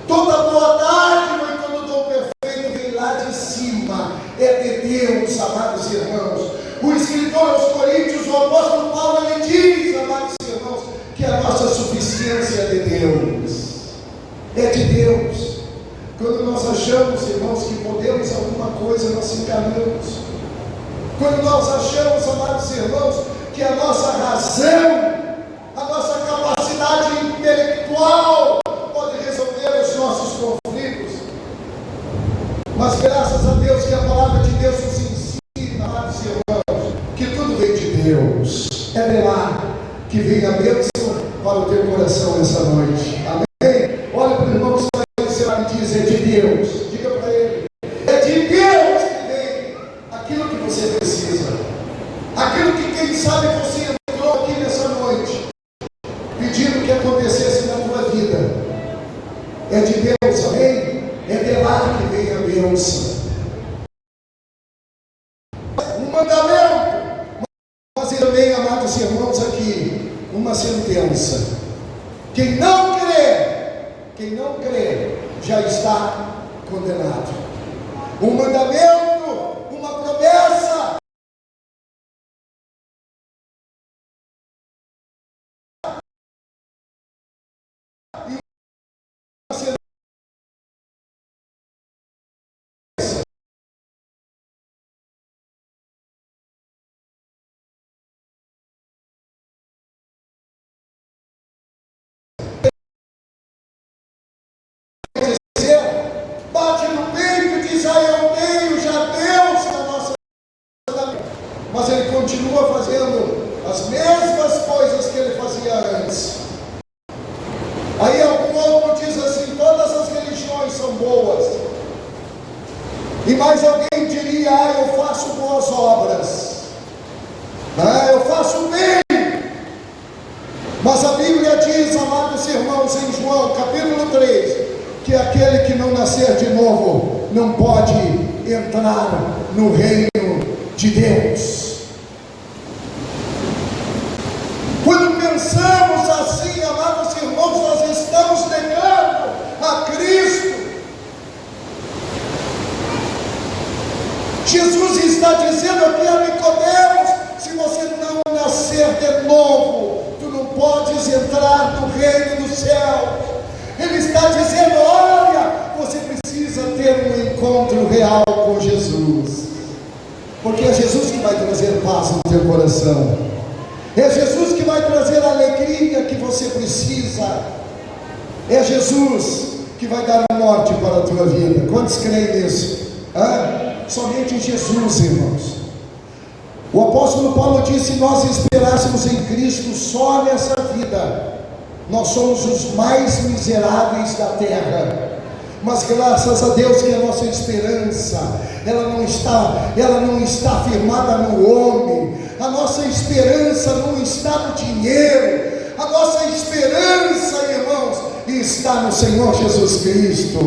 Speaker 7: Toda boa dádiva e todo dom perfeito vem lá de cima. É de Deus, amados irmãos. O escritor aos Coríntios, o apóstolo Paulo, ele diz, amados irmãos, que a nossa suficiência é de Deus. É de Deus. Quando nós achamos, irmãos, que podemos alguma coisa, nós enganamos. Quando nós achamos, amados irmãos, que a nossa razão, a nossa capacidade intelectual pode resolver os nossos conflitos. Mas graças a Deus que a palavra de Deus nos ensina, amados irmãos, que tudo vem de Deus. É de lá que vem a bênção para o teu coração essa noite. Amém? Olha para o irmão que está aí, você vai dizer, é de Deus. Diga para ele. É de Deus que vem aquilo que você precisa. Aquilo que, quem sabe, você entrou aqui nessa noite pedindo que acontecesse na tua vida. É de Deus, amém? É de lá que vem a bênção. Um mandamento, mas também, amados irmãos, aqui, uma sentença. Quem não crê, já está condenado. Um mandamento, uma promessa. Bate no peito e diz, eu tenho já Deus na nossa vida. Mas ele continua fazendo as mesmas coisas que ele fazia antes. Aí algum outro diz assim, todas as religiões são boas. E mais alguém diria, eu faço boas obras. Eu faço bem. Mas a Bíblia diz, amados irmãos, em João capítulo 3, que aquele que não nascer de novo não pode entrar no reino de Deus. Quando pensamos assim, amados irmãos, nós estamos negando a Cristo. Jesus está dizendo aqui a Nicodemos, se você não nascer de novo, tu não podes entrar no reino dos céus. Ele está dizendo, olha, você precisa ter um encontro real com Jesus. Porque é Jesus que vai trazer paz no teu coração. É Jesus que vai trazer a alegria que você precisa. É Jesus que vai dar a morte para a tua vida. Quantos creem nisso? Somente Jesus, irmãos. O apóstolo Paulo disse, se nós esperássemos em Cristo só nessa vida, nós somos os mais miseráveis da terra. Mas graças a Deus que a nossa esperança, ela não está firmada no homem. A nossa esperança não está no dinheiro. A nossa esperança, irmãos, está no Senhor Jesus Cristo.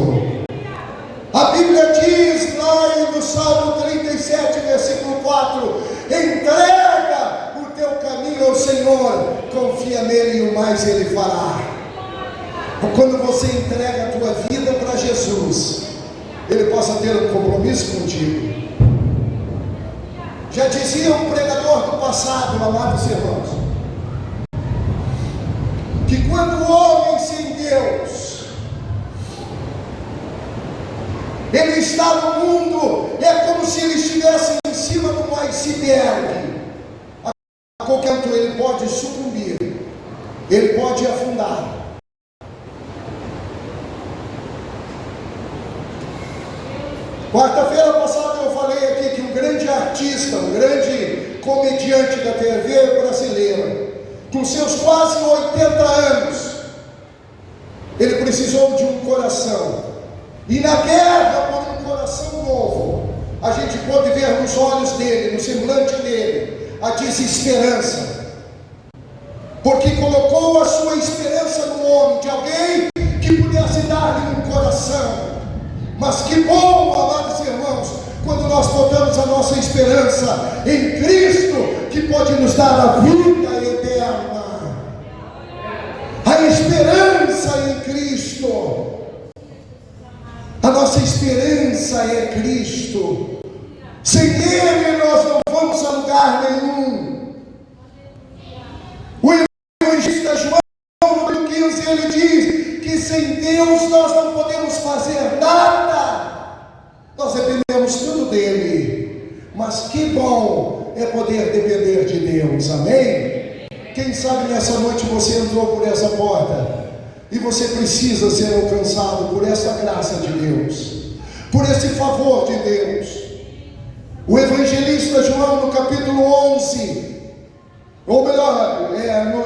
Speaker 7: A Bíblia diz lá no Salmo 37, versículo 4, entrega o teu caminho ao Senhor, confia nele e o mais ele fará. Quando você entrega a tua vida para Jesus, ele possa ter um compromisso contigo. Já dizia um pregador do passado, amados irmãos, que quando o homem sem Deus, ele está no mundo, é como se ele estivesse em cima de um iceberg. A qualquer momento ele pode sucumbir, ele pode afundar. Quarta-feira passada eu falei aqui que um grande artista, um grande comediante da TV brasileira, com seus quase 80 anos, precisou de um coração. E na guerra por um coração novo, a gente pôde ver nos olhos dele, no semblante dele, a desesperança. Porque colocou a sua esperança no homem, de alguém que pudesse dar-lhe um coração. Mas que bom, amados irmãos, quando nós botamos a nossa esperança em Cristo, que pode nos dar a vida eterna. A esperança em Cristo. A nossa esperança é Cristo. Sem Ele nós não vamos a lugar nenhum. O evangelista João, no 15, ele diz que sem Deus nós não podemos fazer nada. Nós dependemos tudo dele. Mas que bom é poder depender de Deus, amém? Quem sabe nessa noite você entrou por essa porta e você precisa ser alcançado por essa graça de Deus, por esse favor de Deus. O evangelista João, no capítulo 11, ou melhor,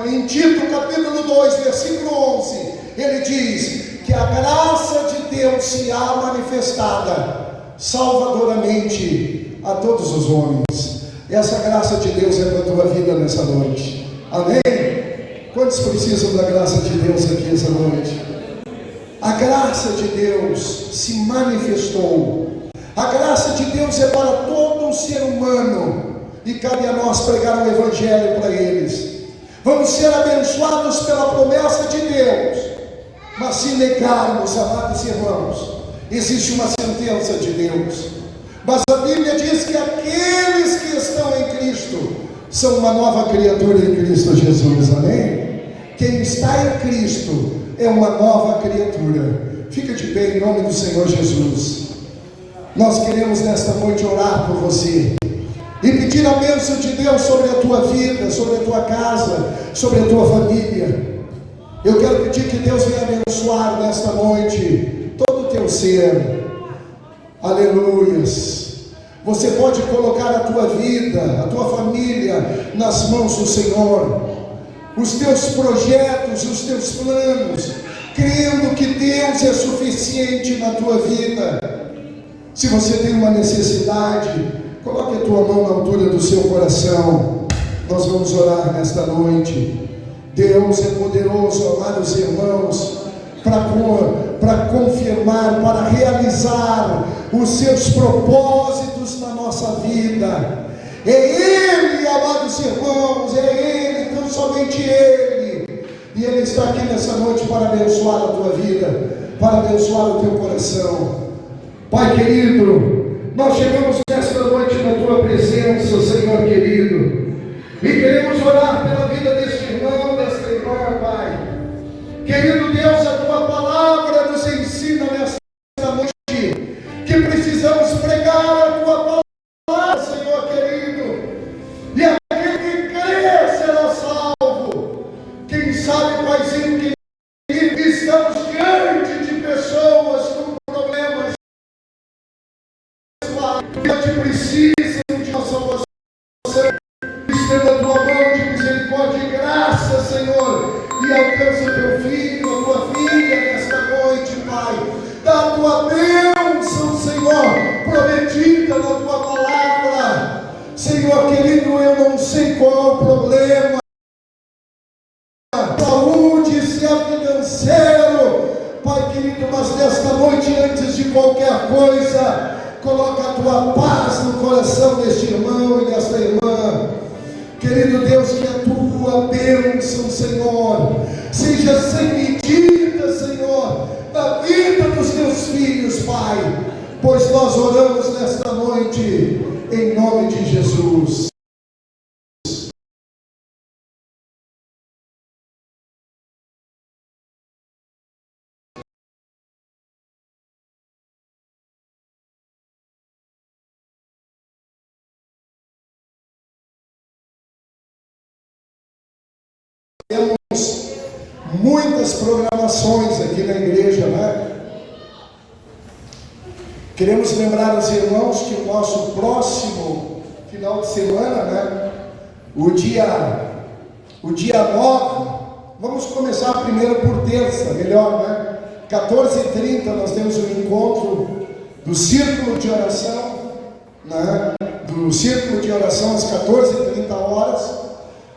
Speaker 7: em Tito, capítulo 2, versículo 11, ele diz que a graça de Deus se há manifestada salvadoramente a todos os homens. Essa graça de Deus é para a tua vida nessa noite, amém? Quantos precisam da graça de Deus aqui essa noite? A graça de Deus se manifestou. A graça de Deus é para todo um ser humano, e cabe a nós pregar o evangelho para eles. Vamos ser abençoados pela promessa de Deus, mas se negarmos, amados irmãos, existe uma sentença de Deus. Mas a Bíblia diz que aqueles que estão em Cristo são uma nova criatura em Cristo Jesus, amém? Quem está em Cristo é uma nova criatura. Fica de pé em nome do Senhor Jesus. Nós queremos nesta noite orar por você e pedir a bênção de Deus sobre a tua vida, sobre a tua casa, sobre a tua família. Eu quero pedir que Deus venha abençoar nesta noite todo o teu ser. Aleluias. Você pode colocar a tua vida, a tua família nas mãos do Senhor, os teus projetos, os teus planos, crendo que Deus é suficiente na tua vida. Se você tem uma necessidade, coloque a tua mão na altura do seu coração. Nós vamos orar nesta noite. Deus é poderoso, amados irmãos, para confirmar, para realizar os seus propósitos na nossa vida. É Ele, amados irmãos, é Ele, tão somente Ele. E Ele está aqui nessa noite para abençoar a tua vida, para abençoar o teu coração. Pai querido, nós chegamos nesta noite na tua presença, Senhor querido, e queremos orar pela vida deste irmão, desta irmã, Pai. Querido Deus, a tua palavra nos ensina nesta noite que precisamos pregar a tua palavra, Senhor querido, e aquele que crê será salvo. Quem sabe, Paizinho querido, estamos diante de pessoas com problemas que precisam de uma salvação. Estenda a tua mão de misericórdia e graça, Senhor, e alcança o teu filho, a tua filha nesta noite, Pai. Dá a tua bênção, Senhor, prometida na tua palavra. Senhor querido, eu não sei qual é o problema, saúde, se é financeiro, Pai querido, mas nesta noite, antes de qualquer coisa, coloca a tua paz no coração deste irmão e desta irmã. Querido Deus, que a tua bênção, Senhor, seja sem medida, Senhor, na vida dos teus filhos, Pai, pois nós oramos nesta noite, em nome de Jesus. Temos muitas programações aqui na igreja, né? Queremos lembrar aos irmãos que o nosso próximo final de semana, né? O dia 9, vamos começar primeiro por terça, melhor, né? 14h30 nós temos um encontro do Círculo de Oração, né? Do Círculo de Oração às 14h30.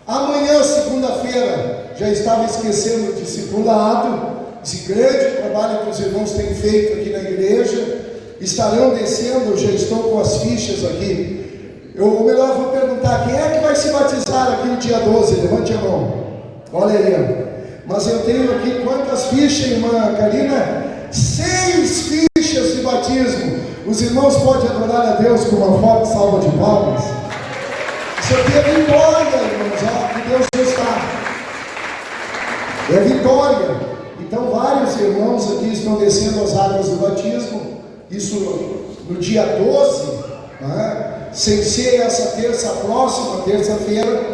Speaker 7: Amanhã, segunda-feira, já estava esquecendo o discipulado, esse grande trabalho que os irmãos têm feito aqui na igreja. Estarão descendo, eu já estou com as fichas aqui. Ou melhor, vou perguntar, quem é que vai se batizar aqui no dia 12? Levante a mão. Olha aí. Mas eu tenho aqui quantas fichas, irmã Karina? 6 fichas de batismo. Os irmãos podem adorar a Deus com uma forte salva de palmas. Isso aqui é vitória, irmãos, ó, que Deus está. É vitória. Então vários irmãos aqui estão descendo as águas do batismo. Isso no dia 12, né? Sem ser essa próxima terça-feira.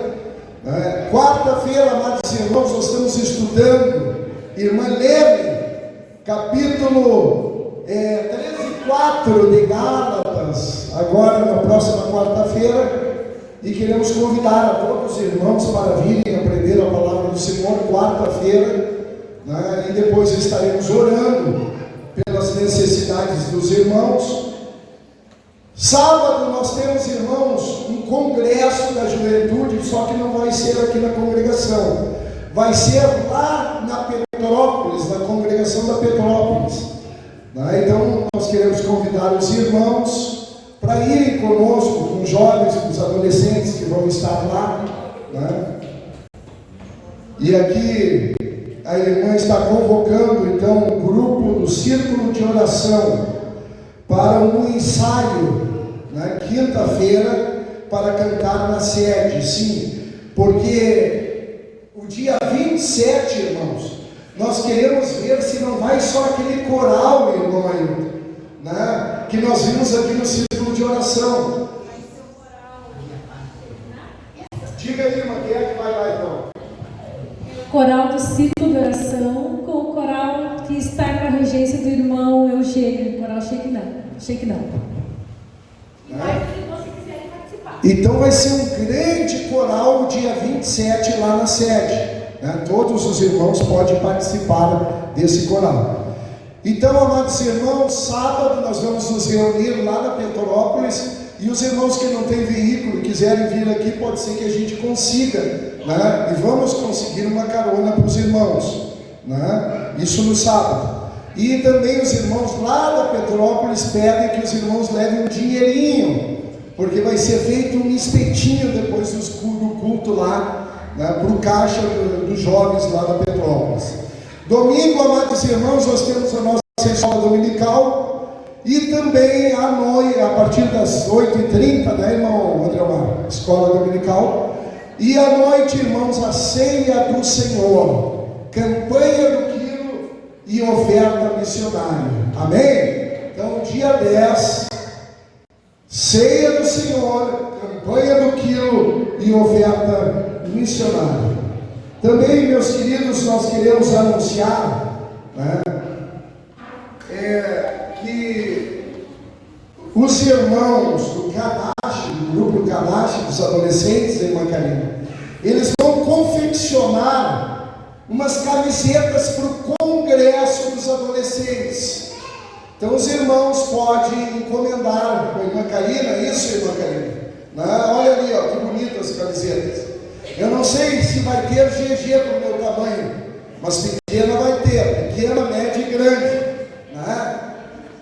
Speaker 7: Quarta-feira, amados irmãos, nós estamos estudando Irmã Leme, capítulo 13 e 4 de Gálatas, agora na próxima quarta-feira, e queremos convidar a todos os irmãos para virem aprender a palavra do Senhor quarta-feira, né? E depois estaremos orando pelas necessidades dos irmãos. Sábado nós temos, irmãos, um congresso da juventude, só que não vai ser aqui na congregação, vai ser lá na Petrópolis, na congregação da Petrópolis, né? Então nós queremos convidar os irmãos para irem conosco, com os jovens, com os adolescentes que vão estar lá, né? E aqui a irmã está convocando então um grupo do Círculo de Oração para um ensaio na quinta-feira para cantar na sede. Sim, porque o dia 27, irmãos, nós queremos ver se não vai só aquele coral, irmão Ailton, né, que nós vimos aqui no Círculo de Oração. Diga aí, irmã, quem é que vai lá então?
Speaker 1: Coral do Círculo de Oração, com o coral que está com a regência do irmão Eugênio. Coral Shake não.
Speaker 7: Então vai ser um grande coral dia 27 lá na sede, né? Todos os irmãos podem participar desse coral. Então, amados irmãos, sábado nós vamos nos reunir lá na Petrópolis, e os irmãos que não têm veículo e quiserem vir aqui, pode ser que a gente consiga, né? E vamos conseguir uma carona para os irmãos, né? Isso no sábado. E também os irmãos lá da Petrópolis pedem que os irmãos levem um dinheirinho, porque vai ser feito um espetinho depois do culto lá, né, para o caixa dos jovens lá da Petrópolis. Domingo, amados irmãos, nós temos a nossa escola dominical, e também à noite, a partir das 8h30, né, irmão André Mar? Escola dominical. E à noite, irmãos, a ceia do Senhor, campanha do quilo e oferta missionária. Amém? Então, dia 10, ceia do Senhor, campanha do quilo e oferta missionária. Também, meus queridos, nós queremos anunciar, né, que os irmãos do Kadashi, do grupo Kadashi, dos adolescentes em Macarena, eles vão confeccionar umas camisetas para o congresso dos adolescentes. Então os irmãos podem encomendar com a irmã Karina, isso, irmã Karina, né? Olha ali, ó, que bonitas as camisetas. Eu não sei se vai ter GG para o meu tamanho, mas pequena vai ter, pequena, média e grande, né?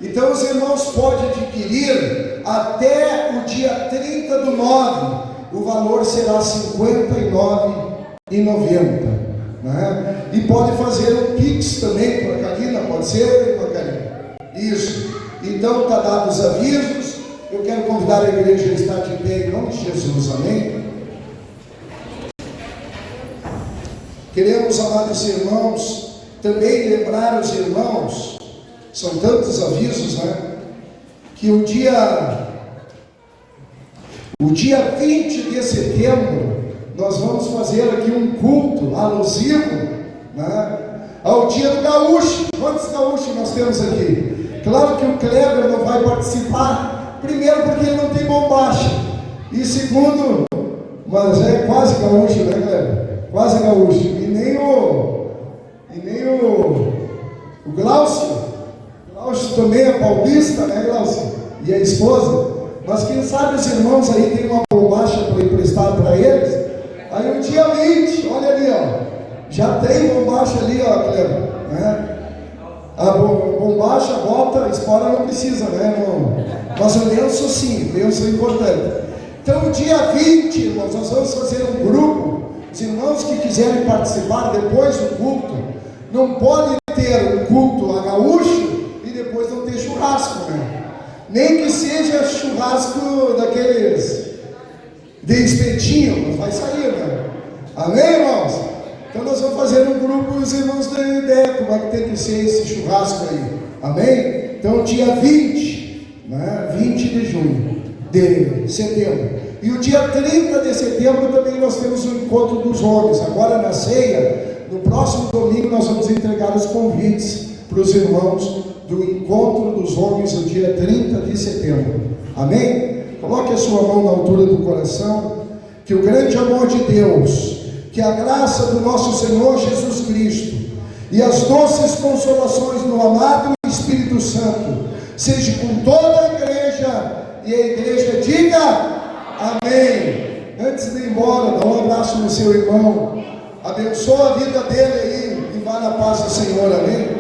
Speaker 7: Então os irmãos podem adquirir até o dia 30/9, o valor será R$ 59,90, né? E pode fazer um Pix também para a Karina, pode ser, irmã Karina? Isso. Então está dados os avisos. Eu quero convidar a igreja a estar de pé em nome de Jesus, amém? Queremos, amados irmãos, também lembrar os irmãos, são tantos avisos, né? Que o dia 20 de setembro, nós vamos fazer aqui um culto alusivo, né, ao dia do gaúcho. Quantos gaúchos nós temos aqui? Claro que o Kleber não vai participar, primeiro porque ele não tem bombacha, e segundo, mas é quase gaúcho, né, Kleber? Quase gaúcho. E nem o Glaucio Glaucio também é paulista, né, Glaucio? E a esposa. Mas quem sabe os irmãos aí tem uma bombacha para emprestar para eles. Aí o dia 20, olha ali, ó. Já tem bombacha ali, ó, Cleber, né? A bombacha, bota, espora não precisa, né? Mas o lenço sim, o lenço é importante. Então, dia 20, irmãos, nós vamos fazer um grupo. Os irmãos que quiserem participar depois do culto, não podem ter um culto a gaúcho e depois não ter churrasco, né? Nem que seja churrasco daqueles de espetinho, mas vai sair, né? Amém, irmãos? Então nós vamos fazer um grupo e os irmãos têm ideia como é que tem que ser esse churrasco aí. Amém? Então dia 20, né? 20 de junho, de setembro. E o dia 30 de setembro também nós temos o encontro dos homens. Agora na ceia, no próximo domingo nós vamos entregar os convites para os irmãos do encontro dos homens no dia 30 de setembro. Amém? Coloque a sua mão na altura do coração. Que o grande amor de Deus, que a graça do nosso Senhor Jesus Cristo e as doces consolações do amado Espírito Santo seja com toda a igreja, e a igreja diga amém. Antes de ir embora, dá um abraço no seu irmão, abençoa a vida dele aí e vá na paz do Senhor, amém.